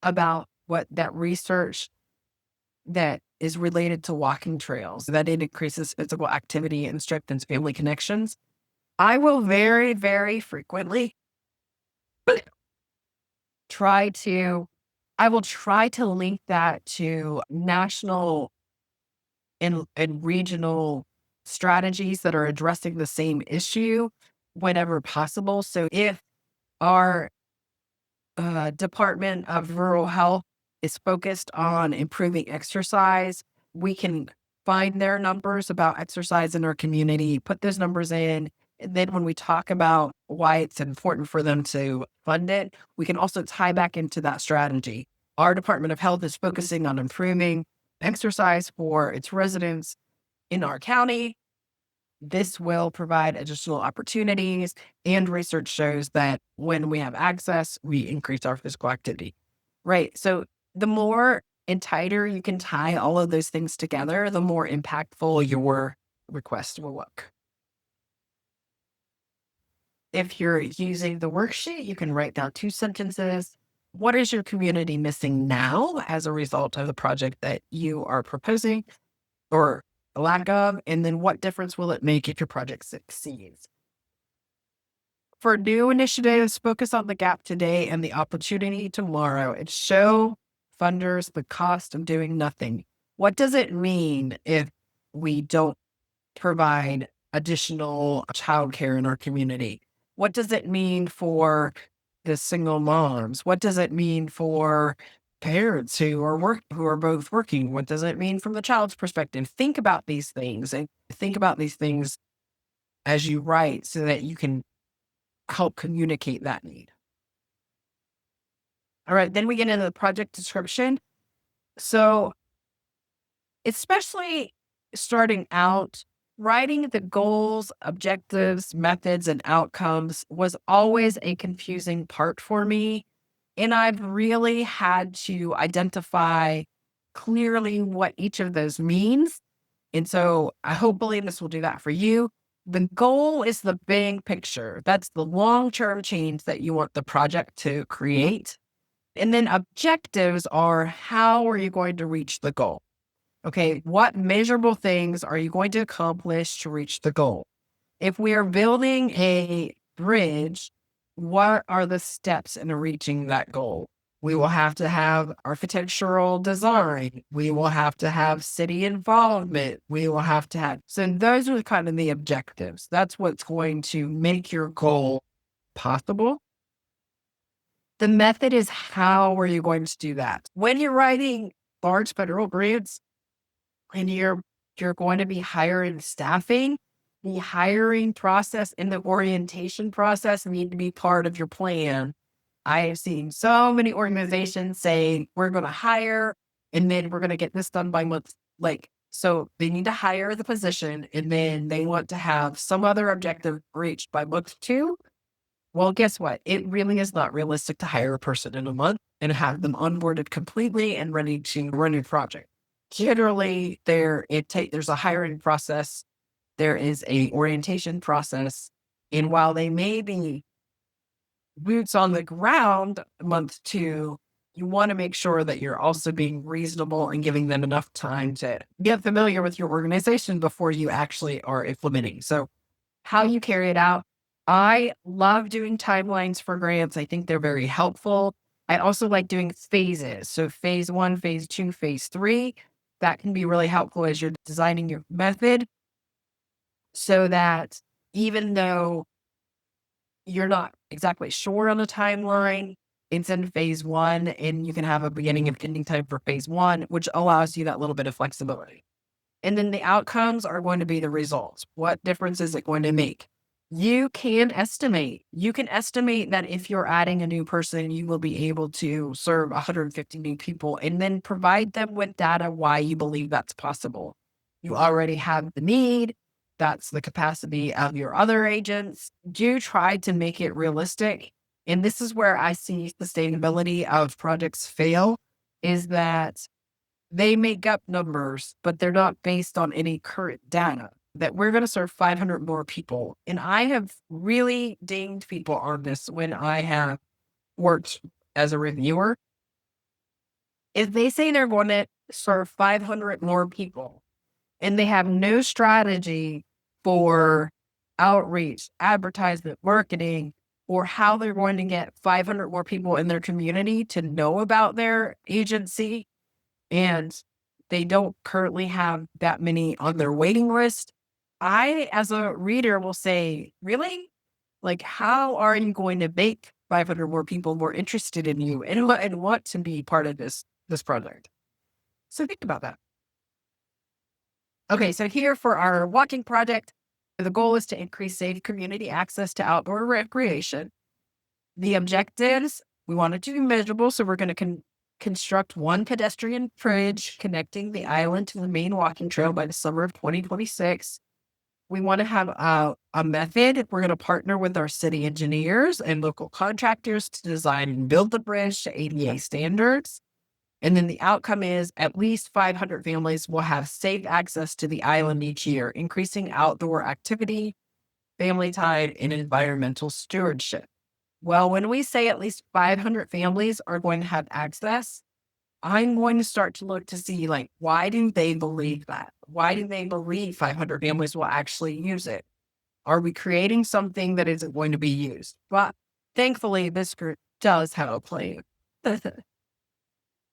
[SPEAKER 1] about what that research that is related to walking trails, that it increases physical activity and strengthens family connections. I will very, very frequently try to, I will try to link that to national and regional strategies that are addressing the same issue whenever possible. So if our Department of Rural Health is focused on improving exercise, we can find their numbers about exercise in our community, put those numbers in. And then when we talk about why it's important for them to fund it, we can also tie back into that strategy. Our Department of Health is focusing on improving exercise for its residents in our county. This will provide additional opportunities, and research shows that when we have access, we increase our physical activity. Right. So the more and tighter you can tie all of those things together, the more impactful your request will look. If you're using the worksheet, you can write down 2 sentences. What is your community missing now as a result of the project that you are proposing, or a lack of? And then what difference will it make if your project succeeds? For new initiatives, focus on the gap today and the opportunity tomorrow, and show funders the cost of doing nothing. What does it mean if we don't provide additional childcare in our community? What does it mean for the single moms? What does it mean for parents who are both working? What does it mean from the child's perspective? Think about these things, and think about these things as you write so that you can help communicate that need. All right, then we get into the project description. So, especially starting out, writing the goals, objectives, methods, and outcomes was always a confusing part for me. And I've really had to identify clearly what each of those means. And so I hopefully this will do that for you. The goal is the big picture. That's the long-term change that you want the project to create. And then objectives are, how are you going to reach the goal? Okay, what measurable things are you going to accomplish to reach the goal? If we are building a bridge, what are the steps in reaching that goal? We will have to have architectural design. We will have to have city involvement. We will have to have, so those are kind of the objectives. That's what's going to make your goal possible. The method is, how are you going to do that? When you're writing large federal grants, and you're going to be hiring staffing, the hiring process and the orientation process need to be part of your plan. I have seen so many organizations say, we're going to hire and then we're going to get this done by month. So they need to hire the position and then they want to have some other objective reached by month 2. Well, guess what? It really is not realistic to hire a person in a month and have them onboarded completely and ready to run your project. Generally, there's a hiring process, there is a orientation process, and while they may be boots on the ground month 2, you want to make sure that you're also being reasonable and giving them enough time to get familiar with your organization before you actually are implementing. So how you carry it out. I love doing timelines for grants. I think they're very helpful. I also like doing phases. So phase 1, phase 2, phase 3. That can be really helpful as you're designing your method, so that even though you're not exactly sure on a timeline, it's in phase 1 and you can have a beginning and ending time for phase 1, which allows you that little bit of flexibility. And then the outcomes are going to be the results. What difference is it going to make? You can estimate. You can estimate that if you're adding a new person, you will be able to serve 150 new people, and then provide them with data why you believe that's possible. You already have the need. That's the capacity of your other agents. Do try to make it realistic. And this is where I see sustainability of projects fail, is that they make up numbers, but they're not based on any current data. That we're going to serve 500 more people. And I have really dinged people on this when I have worked as a reviewer. If they say they're going to serve 500 more people and they have no strategy for outreach, advertisement, marketing, or how they're going to get 500 more people in their community to know about their agency, and they don't currently have that many on their waiting list, I, as a reader, will say, really? Like, how are you going to make 500 more people more interested in you and want to be part of this project? So think about that. Okay, so here for our walking project, the goal is to increase safe community access to outdoor recreation. The objectives, we want it to be measurable, so we're going to construct one pedestrian bridge connecting the island to the main walking trail by the summer of 2026. We want to have a method. We're going to partner with our city engineers and local contractors to design and build the bridge to ADA standards. And then the outcome is at least 500 families will have safe access to the island each year, increasing outdoor activity, family time, and environmental stewardship. Well, when we say at least 500 families are going to have access, I'm going to start to look to see, like, why do they believe that? Why do they believe 500 families will actually use it? Are we creating something that isn't going to be used? But thankfully, this group does have a plan.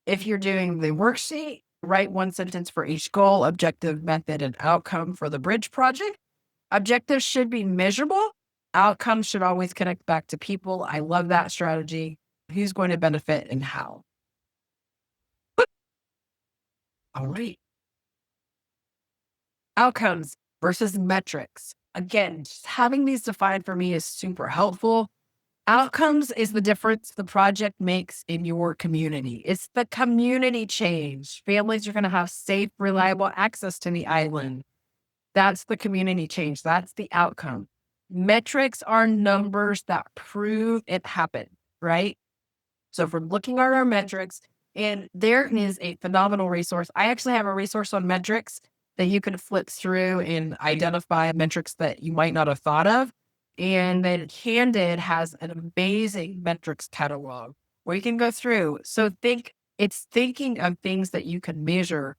[SPEAKER 1] If you're doing the worksheet, write one sentence for each goal, objective, method, and outcome for the bridge project. Objectives should be measurable. Outcomes should always connect back to people. I love that strategy. Who's going to benefit and how? All right. Outcomes versus metrics. Again, just having these defined for me is super helpful. Outcomes is the difference the project makes in your community. It's the community change. Families are going to have safe, reliable access to the island. That's the community change. That's the outcome. Metrics are numbers that prove it happened, right? So if we're looking at our metrics, and there is a phenomenal resource. I actually have a resource on metrics that you can flip through and identify metrics that you might not have thought of. And then Candid has an amazing metrics catalog where you can go through. So it's thinking of things that you can measure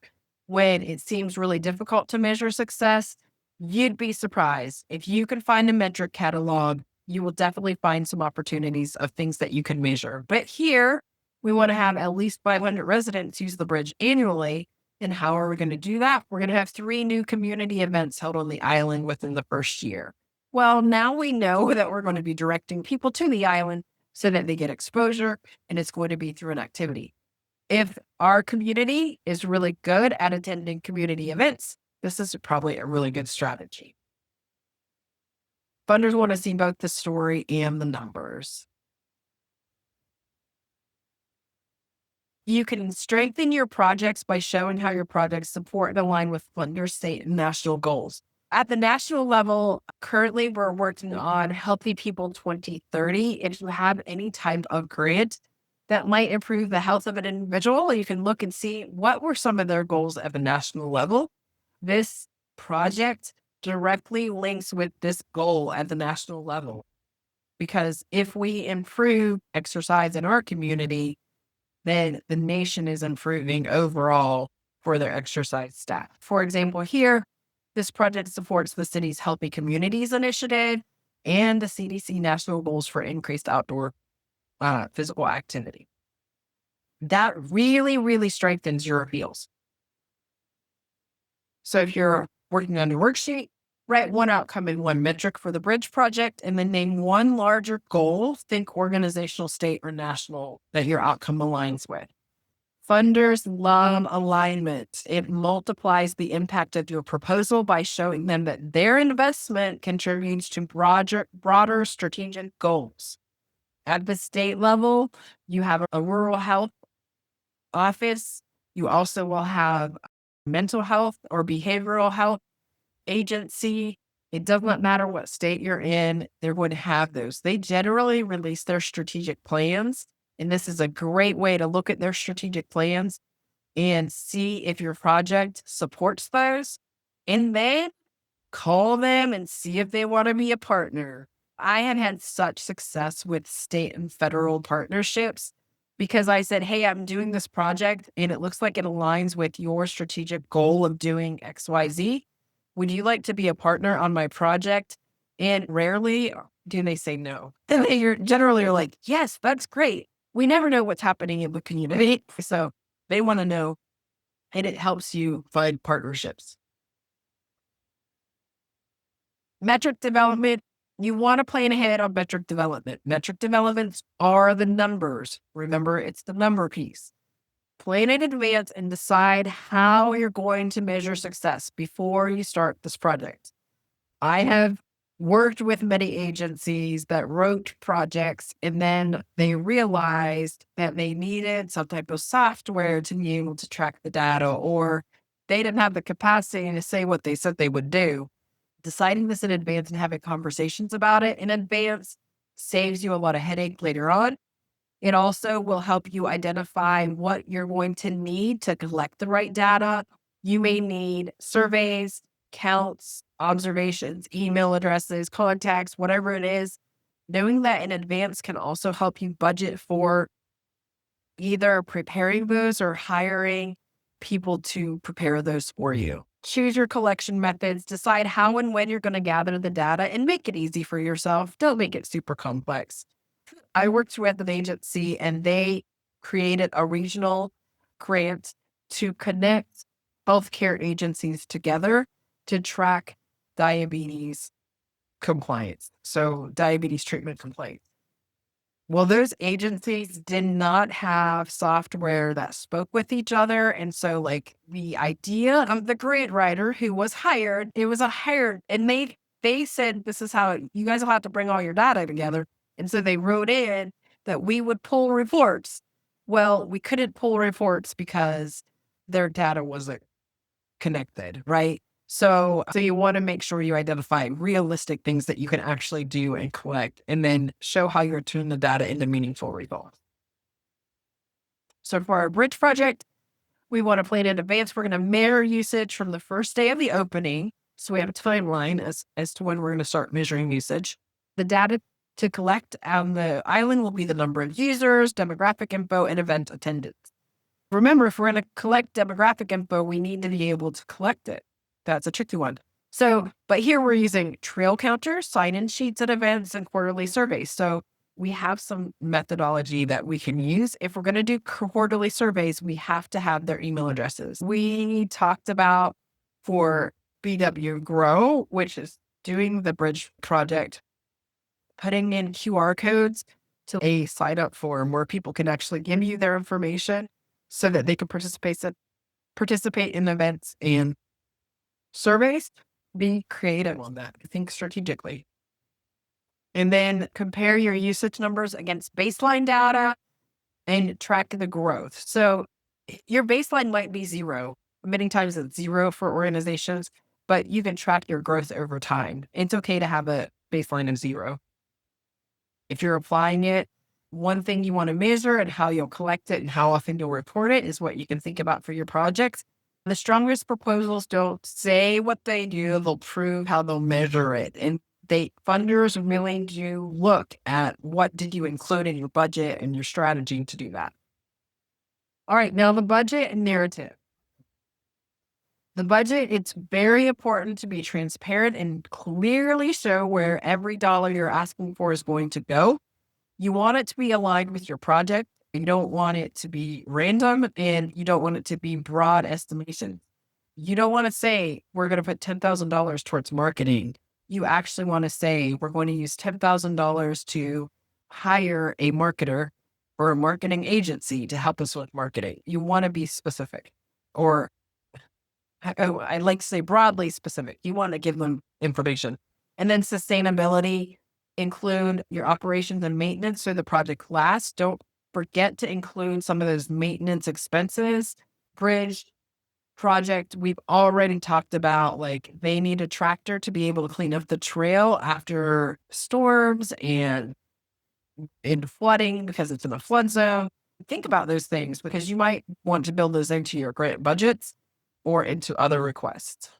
[SPEAKER 1] when it seems really difficult to measure success. You'd be surprised. If you can find a metric catalog, you will definitely find some opportunities of things that you can measure. But here, we want to have at least 500 residents use the bridge annually. And how are we going to do that? We're going to have 3 new community events held on the island within the first year. Well, now we know that we're going to be directing people to the island so that they get exposure, and it's going to be through an activity. If our community is really good at attending community events, this is probably a really good strategy. Funders want to see both the story and the numbers. You can strengthen your projects by showing how your projects support and align with funder state and national goals. At the national level, currently we're working on Healthy People 2030. If you have any type of grant that might improve the health of an individual, you can look and see what were some of their goals at the national level. This project directly links with this goal at the national level. Because if we improve exercise in our community, then the nation is improving overall for their exercise staff. For example, here, this project supports the city's Healthy Communities Initiative and the CDC national goals for increased outdoor physical activity. That really, really strengthens your appeals. So if you're working on your worksheet, write one outcome and one metric for the bridge project, and then name one larger goal, think organizational, state, or national, that your outcome aligns with. Funders love alignment. It multiplies the impact of your proposal by showing them that their investment contributes to broader strategic goals. At the state level, you have a rural health office. You also will have mental health or behavioral health agency. It does not matter what state you're in, they're going to have those. They generally release their strategic plans. And this is a great way to look at their strategic plans and see if your project supports those. And then call them and see if they want to be a partner. I have had such success with state and federal partnerships because I said, hey, I'm doing this project and it looks like it aligns with your strategic goal of doing XYZ. Would you like to be a partner on my project? And rarely do they say no? And you're generally are like, yes, that's great. We never know what's happening in the community. So they want to know, and it helps you find partnerships. Metric development, you want to plan ahead on metric development. Metric developments are the numbers. Remember, it's the number piece. Plan in advance and decide how you're going to measure success before you start this project. I have worked with many agencies that wrote projects and then they realized that they needed some type of software to be able to track the data, or they didn't have the capacity to say what they said they would do. Deciding this in advance and having conversations about it in advance saves you a lot of headache later on. It also will help you identify what you're going to need to collect the right data. You may need surveys, counts, observations, email addresses, contacts, whatever it is. Knowing that in advance can also help you budget for either preparing those or hiring people to prepare those for you. Choose your collection methods, decide how and when you're going to gather the data, and make it easy for yourself. Don't make it super complex. I worked with an agency and they created a regional grant to connect healthcare agencies together to track diabetes compliance. So, diabetes treatment complaints. Well, those agencies did not have software that spoke with each other. And so, like, the idea of the grant writer who was hired, it was a hired, and they said, this is how you guys will have to bring all your data together. And so they wrote in that we would pull reports. Well, we couldn't pull reports because their data wasn't connected, right? So you want to make sure you identify realistic things that you can actually do and collect, and then show how you're turning the data into meaningful results. So for our bridge project, we want to plan in advance. We're going to measure usage from the first day of the opening. So we have a timeline as to when we're going to start measuring usage. The data to collect on the island will be the number of users, demographic info, and event attendance. Remember, if we're going to collect demographic info, we need to be able to collect it. That's a tricky one. So, but here we're using trail counters, sign-in sheets at events, and quarterly surveys. So we have some methodology that we can use. If we're going to do quarterly surveys, we have to have their email addresses. We talked about for BW Grow, which is doing the bridge project, putting in QR codes to a sign-up form where people can actually give you their information so that they can participate in events and surveys. Be creative on that. Think strategically. And then compare your usage numbers against baseline data and track the growth. So your baseline might be zero. Many times it's zero for organizations, but you can track your growth over time. It's okay to have a baseline of zero. If you're applying it, one thing you want to measure and how you'll collect it and how often you'll report it is what you can think about for your projects. The strongest proposals don't say what they do, they'll prove how they'll measure it. And funders really do look at what did you include in your budget and your strategy to do that. All right, now the budget and narrative. The budget, it's very important to be transparent and clearly show where every dollar you're asking for is going to go. You want it to be aligned with your project. You don't want it to be random, and you don't want it to be broad estimation. You don't want to say, we're going to put $10,000 towards marketing. You actually want to say, we're going to use $10,000 to hire a marketer or a marketing agency to help us with marketing. You want to be specific, or I like to say broadly specific. You want to give them information. And then sustainability, include your operations and maintenance so the project lasts. Don't forget to include some of those maintenance expenses. Bridge project, we've already talked about, like, they need a tractor to be able to clean up the trail after storms and in flooding because it's in a flood zone. Think about those things because you might want to build those into your grant budgets or into other requests.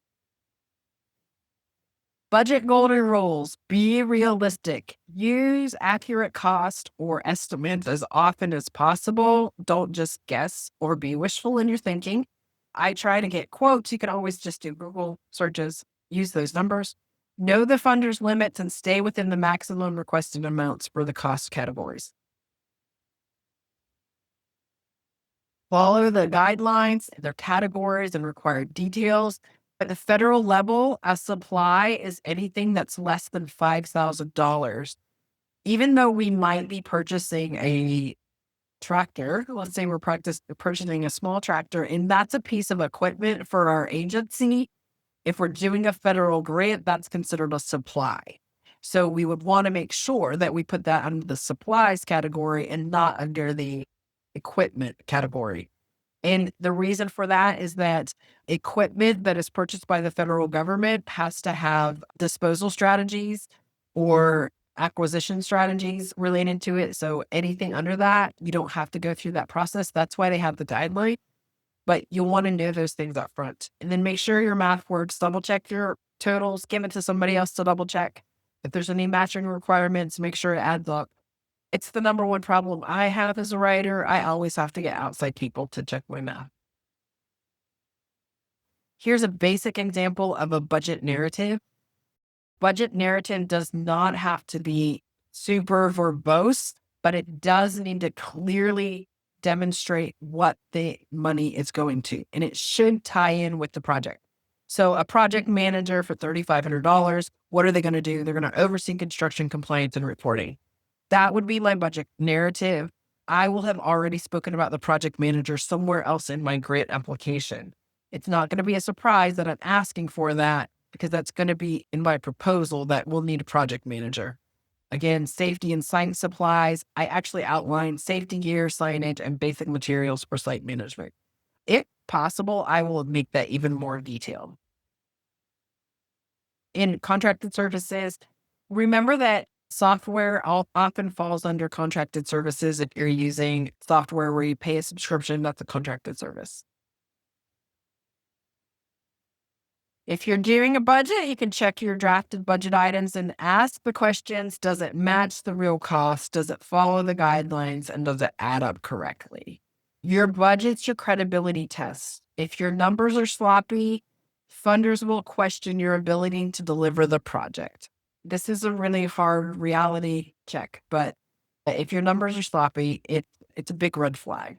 [SPEAKER 1] Budget golden rules. Be realistic. Use accurate cost or estimates as often as possible. Don't just guess or be wishful in your thinking. I try to get quotes. You can always just do Google searches, use those numbers. Know the funder's limits and stay within the maximum requested amounts for the cost categories. Follow the guidelines, their categories, and required details. At the federal level, a supply is anything that's less than $5,000. Even though we might be purchasing a tractor, let's say we're purchasing a small tractor, and that's a piece of equipment for our agency. If we're doing a federal grant, that's considered a supply. So we would want to make sure that we put that under the supplies category and not under the equipment category. And the reason for that is that equipment that is purchased by the federal government has to have disposal strategies or acquisition strategies related to it. So anything under that, you don't have to go through that process. That's why they have the guideline. But you'll want to know those things up front. And then make sure your math works, double check your totals, give it to somebody else to double check. If there's any matching requirements, make sure it adds up. It's the number one problem I have as a writer. I always have to get outside people to check my math. Here's a basic example of a budget narrative. Budget narrative does not have to be super verbose, but it does need to clearly demonstrate what the money is going to, and it should tie in with the project. So a project manager for $3,500, what are they going to do? They're going to oversee construction compliance and reporting. That would be my budget narrative. I will have already spoken about the project manager somewhere else in my grant application. It's not going to be a surprise that I'm asking for that because that's going to be in my proposal that we'll need a project manager. Again, safety and science supplies. I actually outline safety gear, signage, and basic materials for site management. If possible, I will make that even more detailed. In contracted services, remember that software often falls under contracted services. If you're using software where you pay a subscription, that's a contracted service. If you're doing a budget, you can check your drafted budget items and ask the questions, does it match the real cost? Does it follow the guidelines? And does it add up correctly? Your budget's your credibility test. If your numbers are sloppy, funders will question your ability to deliver the project. This is a really hard reality check, but if your numbers are sloppy, it's a big red flag.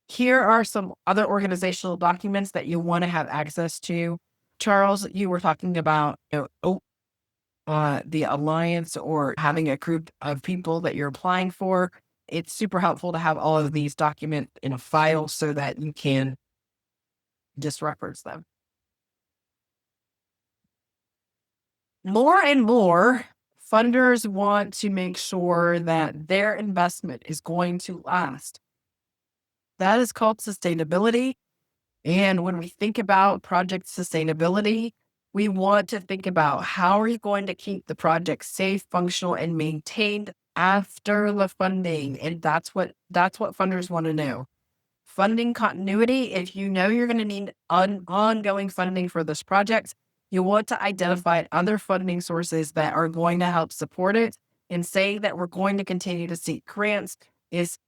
[SPEAKER 1] Here are some other organizational documents that you want to have access to. Charles, you were talking about the alliance or having a group of people that you're applying for. It's super helpful to have all of these documents in a file so that you can just reference them. More and more, funders want to make sure that their investment is going to last. That is called sustainability. And when we think about project sustainability, we want to think about how are you going to keep the project safe, functional, and maintained after the funding. And that's what funders want to know. Funding continuity, if you know you're going to need ongoing funding for this project, you want to identify other funding sources that are going to help support it. And saying that we're going to continue to seek grants is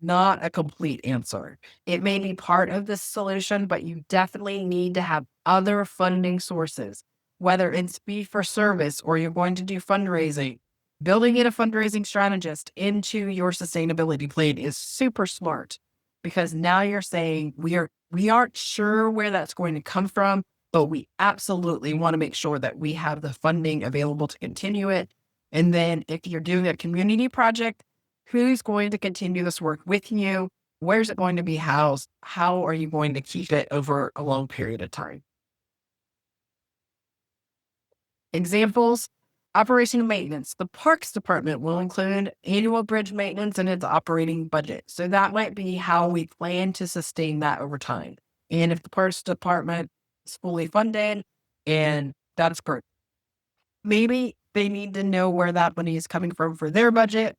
[SPEAKER 1] not a complete answer. It may be part of the solution, but you definitely need to have other funding sources, whether it's fee for service or you're going to do fundraising. Building in a fundraising strategist into your sustainability plan is super smart because now you're saying we aren't sure where that's going to come from, but we absolutely want to make sure that we have the funding available to continue it. And then if you're doing a community project, who's going to continue this work with you? Where's it going to be housed? How are you going to keep it over a long period of time? Examples, operation and maintenance. The parks department will include annual bridge maintenance in its operating budget. So that might be how we plan to sustain that over time. And if the parks department is fully funded, and that's great. Maybe they need to know where that money is coming from for their budget.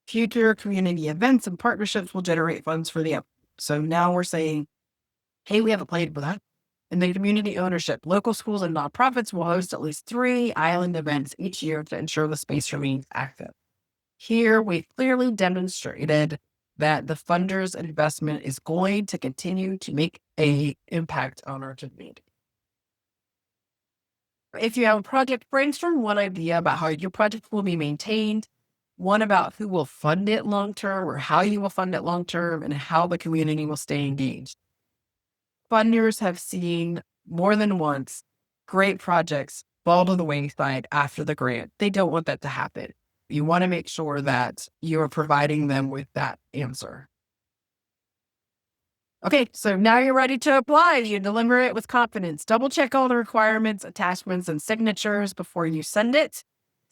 [SPEAKER 1] Future community events and partnerships will generate funds for the app. So now we're saying, hey, we have a plan for that. And then community ownership. Local schools and nonprofits will host at least 3 island events each year to ensure the space remains active. Here, we clearly demonstrated that the funder's investment is going to continue to make an impact on our community. If you have a project, brainstorm one idea about how your project will be maintained, one about who will fund it long term or how you will fund it long term, and how the community will stay engaged. Funders have seen more than once great projects fall to the wayside after the grant. They don't want that to happen. You want to make sure that you are providing them with that answer. Okay, so now you're ready to apply. You deliver it with confidence. Double check all the requirements, attachments, and signatures before you send it.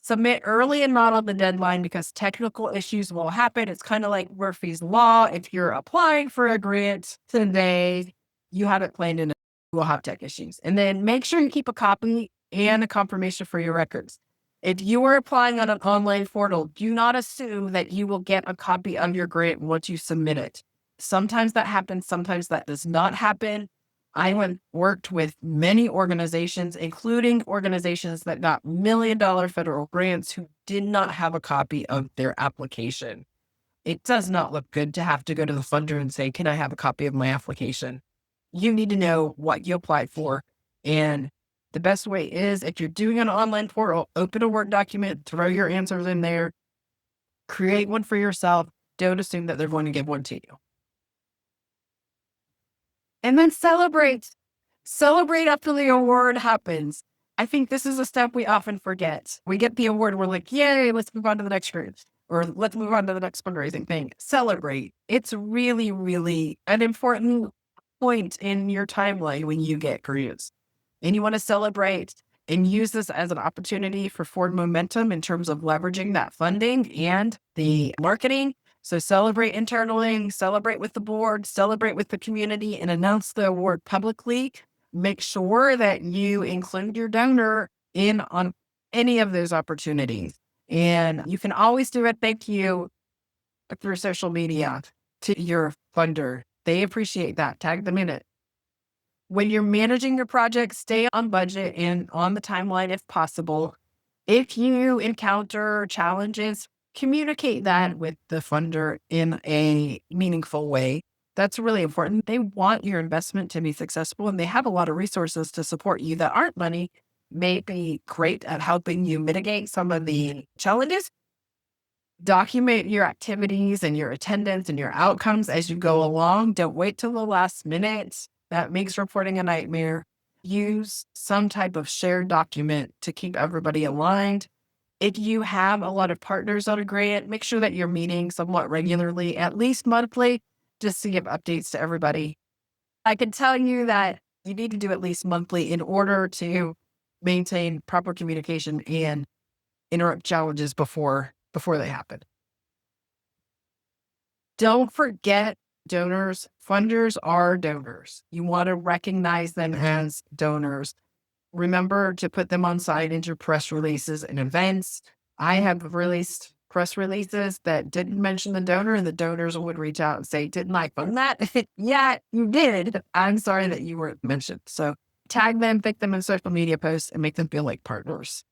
[SPEAKER 1] Submit early and not on the deadline because technical issues will happen. It's kind of like Murphy's Law. If you're applying for a grant today, you have it planned in, you will have tech issues. And then make sure you keep a copy and a confirmation for your records. If you are applying on an online portal, do not assume that you will get a copy of your grant once you submit it. Sometimes that happens, sometimes that does not happen. I have worked with many organizations, including organizations that got $1 million federal grants who did not have a copy of their application. It does not look good to have to go to the funder and say, can I have a copy of my application? You need to know what you applied for. And the best way is if you're doing an online portal, open a Word document, throw your answers in there, create one for yourself. Don't assume that they're going to give one to you. And then celebrate. Celebrate after the award happens. I think this is a step we often forget. We get the award, we're like, yay, let's move on to the next grant, or let's move on to the next fundraising thing. Celebrate. It's really, really an important point in your timeline when you get grants. And you want to celebrate and use this as an opportunity for forward momentum in terms of leveraging that funding and the marketing. So celebrate internally, celebrate with the board, celebrate with the community, and announce the award publicly. Make sure that you include your donor in on any of those opportunities. And you can always do a thank you through social media to your funder. They appreciate that. Tag them in it. When you're managing your project, stay on budget and on the timeline if possible. If you encounter challenges, communicate that with the funder in a meaningful way. That's really important. They want your investment to be successful, and they have a lot of resources to support you that aren't money, may be great at helping you mitigate some of the challenges. Document your activities and your attendance and your outcomes as you go along. Don't wait till the last minute. That makes reporting a nightmare. Use some type of shared document to keep everybody aligned. If you have a lot of partners on a grant, make sure that you're meeting somewhat regularly, at least monthly, just to give updates to everybody. I can tell you that you need to do at least monthly in order to maintain proper communication and interrupt challenges before they happen. Don't forget donors. Funders are donors. You want to recognize them as donors. Remember to put them on site in your press releases and events. I have released press releases that didn't mention the donor, and the donors would reach out and say, didn't I fund that? Yeah, you did. I'm sorry that you weren't mentioned. So tag them, pick them in social media posts, and make them feel like partners.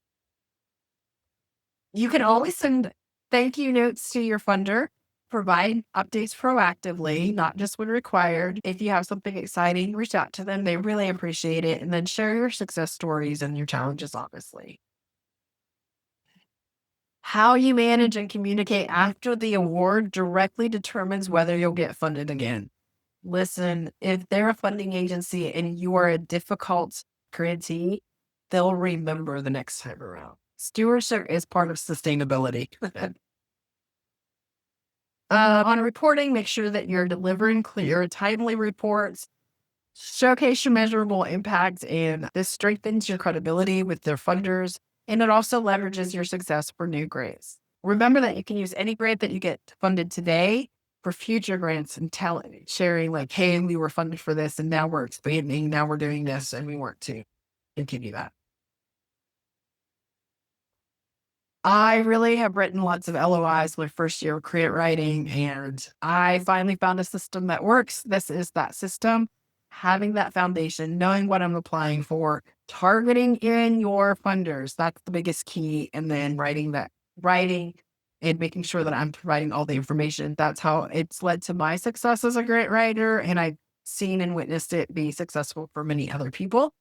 [SPEAKER 1] You can always send thank you notes to your funder. Provide updates proactively, not just when required. If you have something exciting, reach out to them. They really appreciate it. And then share your success stories and your challenges, honestly. How you manage and communicate after the award directly determines whether you'll get funded again. Listen, if they're a funding agency and you are a difficult grantee, they'll remember the next time around. Stewardship is part of sustainability. On reporting, make sure that you're delivering clear, timely reports. Showcase your measurable impact, and this strengthens your credibility with their funders, and it also leverages your success for new grants. Remember that you can use any grant that you get funded today for future grants and sharing like, hey, we were funded for this, and now we're expanding, now we're doing this, and we want to continue that. I really have written lots of LOIs my first year of grant writing, and I finally found a system that works. This is that system. Having that foundation, knowing what I'm applying for, targeting in your funders. That's the biggest key. And then writing and making sure that I'm providing all the information. That's how it's led to my success as a grant writer. And I've seen and witnessed it be successful for many other people.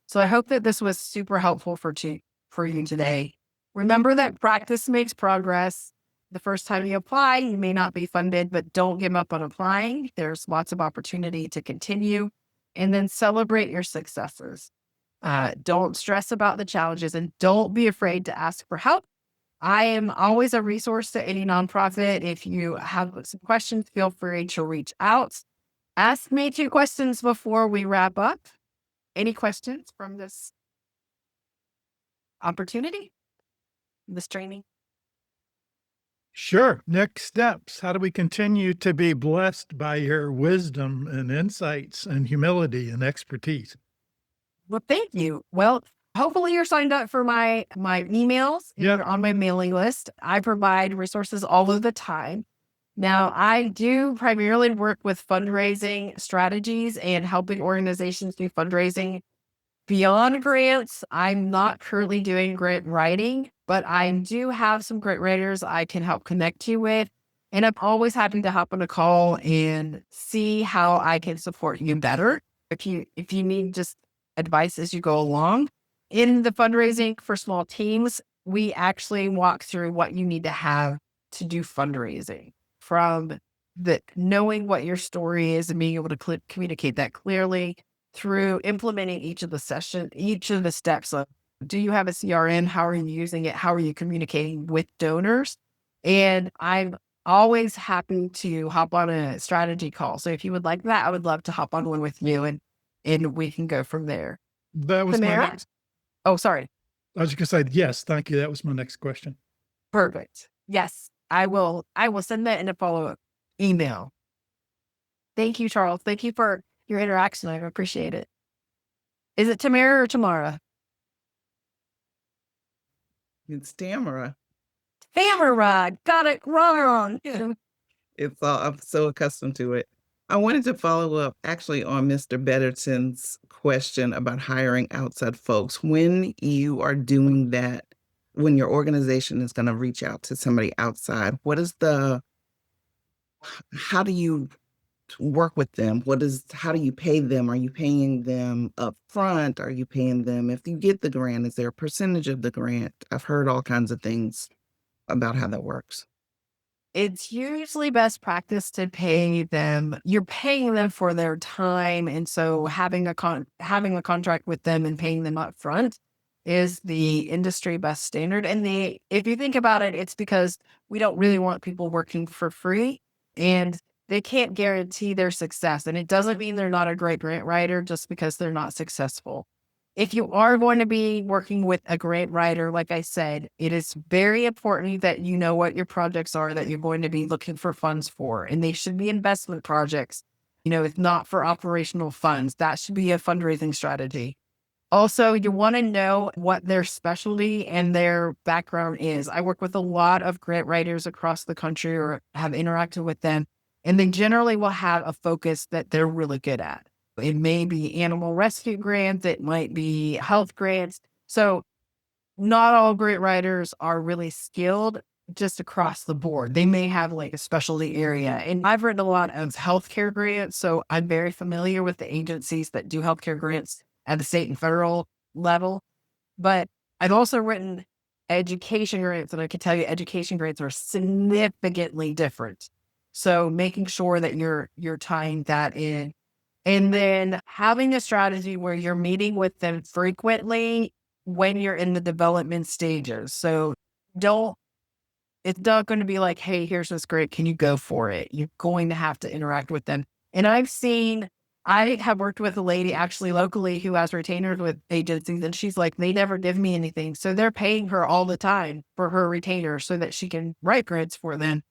[SPEAKER 1] So I hope that this was super helpful for you today. Remember that practice makes progress. The first time you apply, you may not be funded, but don't give up on applying. There's lots of opportunity to continue, and then celebrate your successes. Don't stress about the challenges, and don't be afraid to ask for help. I am always a resource to any nonprofit. If you have some questions, feel free to reach out. Ask me 2 questions before we wrap up. Any questions from this opportunity, this training?
[SPEAKER 2] Sure. Next steps. How do we continue to be blessed by your wisdom and insights and humility and expertise?
[SPEAKER 1] Well, thank you. Well, hopefully you're signed up for my emails and
[SPEAKER 2] Yep.
[SPEAKER 1] you're on my mailing list. I provide resources all of the time. Now, I do primarily work with fundraising strategies and helping organizations do fundraising. Beyond grants, I'm not currently doing grant writing, but I do have some grant writers I can help connect you with. And I'm always happy to hop on a call and see how I can support you better. If you need just advice as you go along. In the fundraising for small teams, we actually walk through what you need to have to do fundraising, from the knowing what your story is and being able to communicate that clearly, through implementing each of the steps of, do you have a CRM? How are you using it? How are you communicating with donors? And I'm always happy to hop on a strategy call. So if you would like that, I would love to hop on one with you, and we can go from there.
[SPEAKER 2] That was my
[SPEAKER 1] Tamara?
[SPEAKER 2] next.
[SPEAKER 1] Oh, sorry.
[SPEAKER 2] I was just gonna say, yes, thank you. That was my next question.
[SPEAKER 1] Perfect. Yes, I will send that in a follow-up email. Thank you, Charles. Thank you for your interaction. I appreciate it. Is it Tamara or Tamara?
[SPEAKER 3] It's Tamara.
[SPEAKER 1] Tamara, got it wrong.
[SPEAKER 3] It's all I'm so accustomed to it. I wanted to follow up actually on Mr. Betterton's question about hiring outside folks. When you are doing that, when your organization is going to reach out to somebody outside, how do you work with them? How do you pay them? Are you paying them up front? Are you paying them if you get the grant? Is there a percentage of the grant? I've heard all kinds of things about how that works.
[SPEAKER 1] It's usually best practice to pay them. You're paying them for their time, and so having a contract with them and paying them up front is the industry best standard. And if you think about it, it's because we don't really want people working for free, and they can't guarantee their success. And it doesn't mean they're not a great grant writer just because they're not successful. If you are going to be working with a grant writer, like I said, it is very important that you know what your projects are that you're going to be looking for funds for. And they should be investment projects. If not for operational funds, that should be a fundraising strategy. Also, you want to know what their specialty and their background is. I work with a lot of grant writers across the country or have interacted with them, and they generally will have a focus that they're really good at. It may be animal rescue grants, it might be health grants. So not all grant writers are really skilled just across the board. They may have like a specialty area. And I've written a lot of healthcare grants. So I'm very familiar with the agencies that do healthcare grants at the state and federal level. But I've also written education grants, and I can tell you education grants are significantly different. So making sure that you're tying that in, and then having a strategy where you're meeting with them frequently when you're in the development stages. So don't, it's not going to be like, hey, here's this great. Can you go for it? You're going to have to interact with them. And I have worked with a lady actually locally who has retainers with agencies, and she's like, they never give me anything. So they're paying her all the time for her retainer so that she can write grants for them,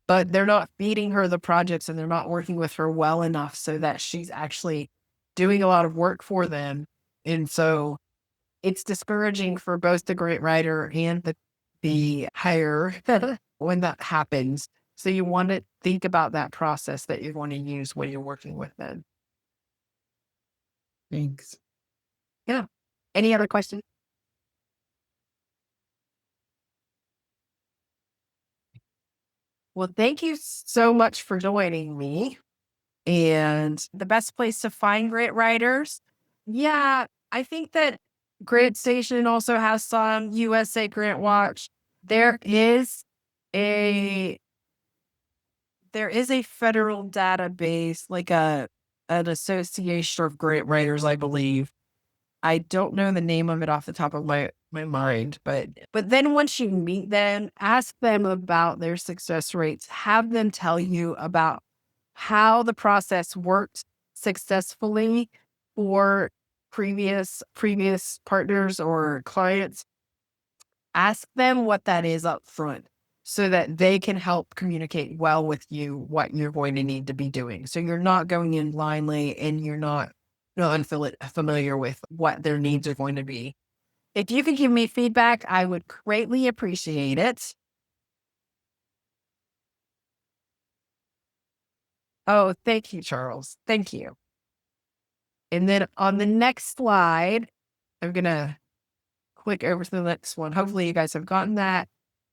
[SPEAKER 1] but they're not feeding her the projects and they're not working with her well enough so that she's actually doing a lot of work for them. And so it's discouraging for both the grant writer and the hire when that happens. So you want to think about that process that you're going to use when you're working with them.
[SPEAKER 3] Thanks.
[SPEAKER 1] Yeah. Any other questions? Well, thank you so much for joining me. And the best place to find grant writers, yeah, I think that Grant Station also has some, USA Grant Watch. There is a there is a federal database, like an association of grant writers, I believe. I don't know the name of it off the top of my mind, but then once you meet them, ask them about their success rates. Have them tell you about how the process worked successfully for previous partners or clients. Ask them what that is up front so that they can help communicate well with you what you're going to need to be doing. So you're not going in blindly and you're not familiar with what their needs are going to be. If you could give me feedback, I would greatly appreciate it. Oh, thank you, Charles. Thank you. And then on the next slide, I'm going to click over to the next one. Hopefully, you guys have gotten that.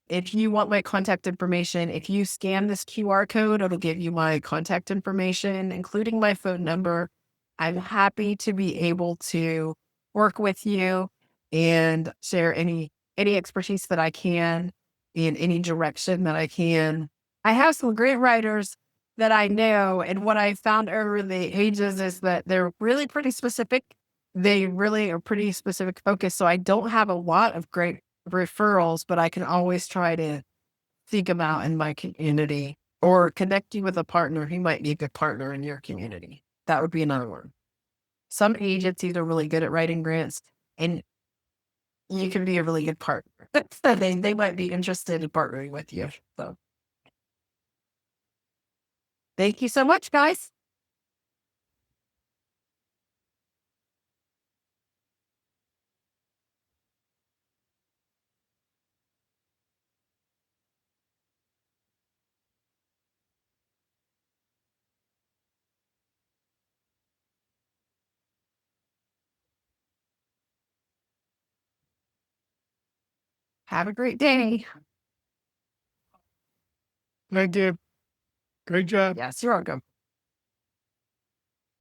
[SPEAKER 1] If you want my contact information, if you scan this QR code, it'll give you my contact information, including my phone number. I'm happy to be able to work with you and share any expertise that I can in any direction that I can. I have some great writers that I know, and what I found over the ages is that they're really pretty specific. They really are pretty specific focus. So I don't have a lot of great referrals, but I can always try to seek them out in my community or connect you with a partner who might be a good partner in your community. That would be another one. Some agencies are really good at writing grants, and you can be a really good partner. So they might be interested in partnering with you. So thank you so much, guys. Have a great day.
[SPEAKER 2] Thank you. Great job.
[SPEAKER 1] Yes, you're welcome.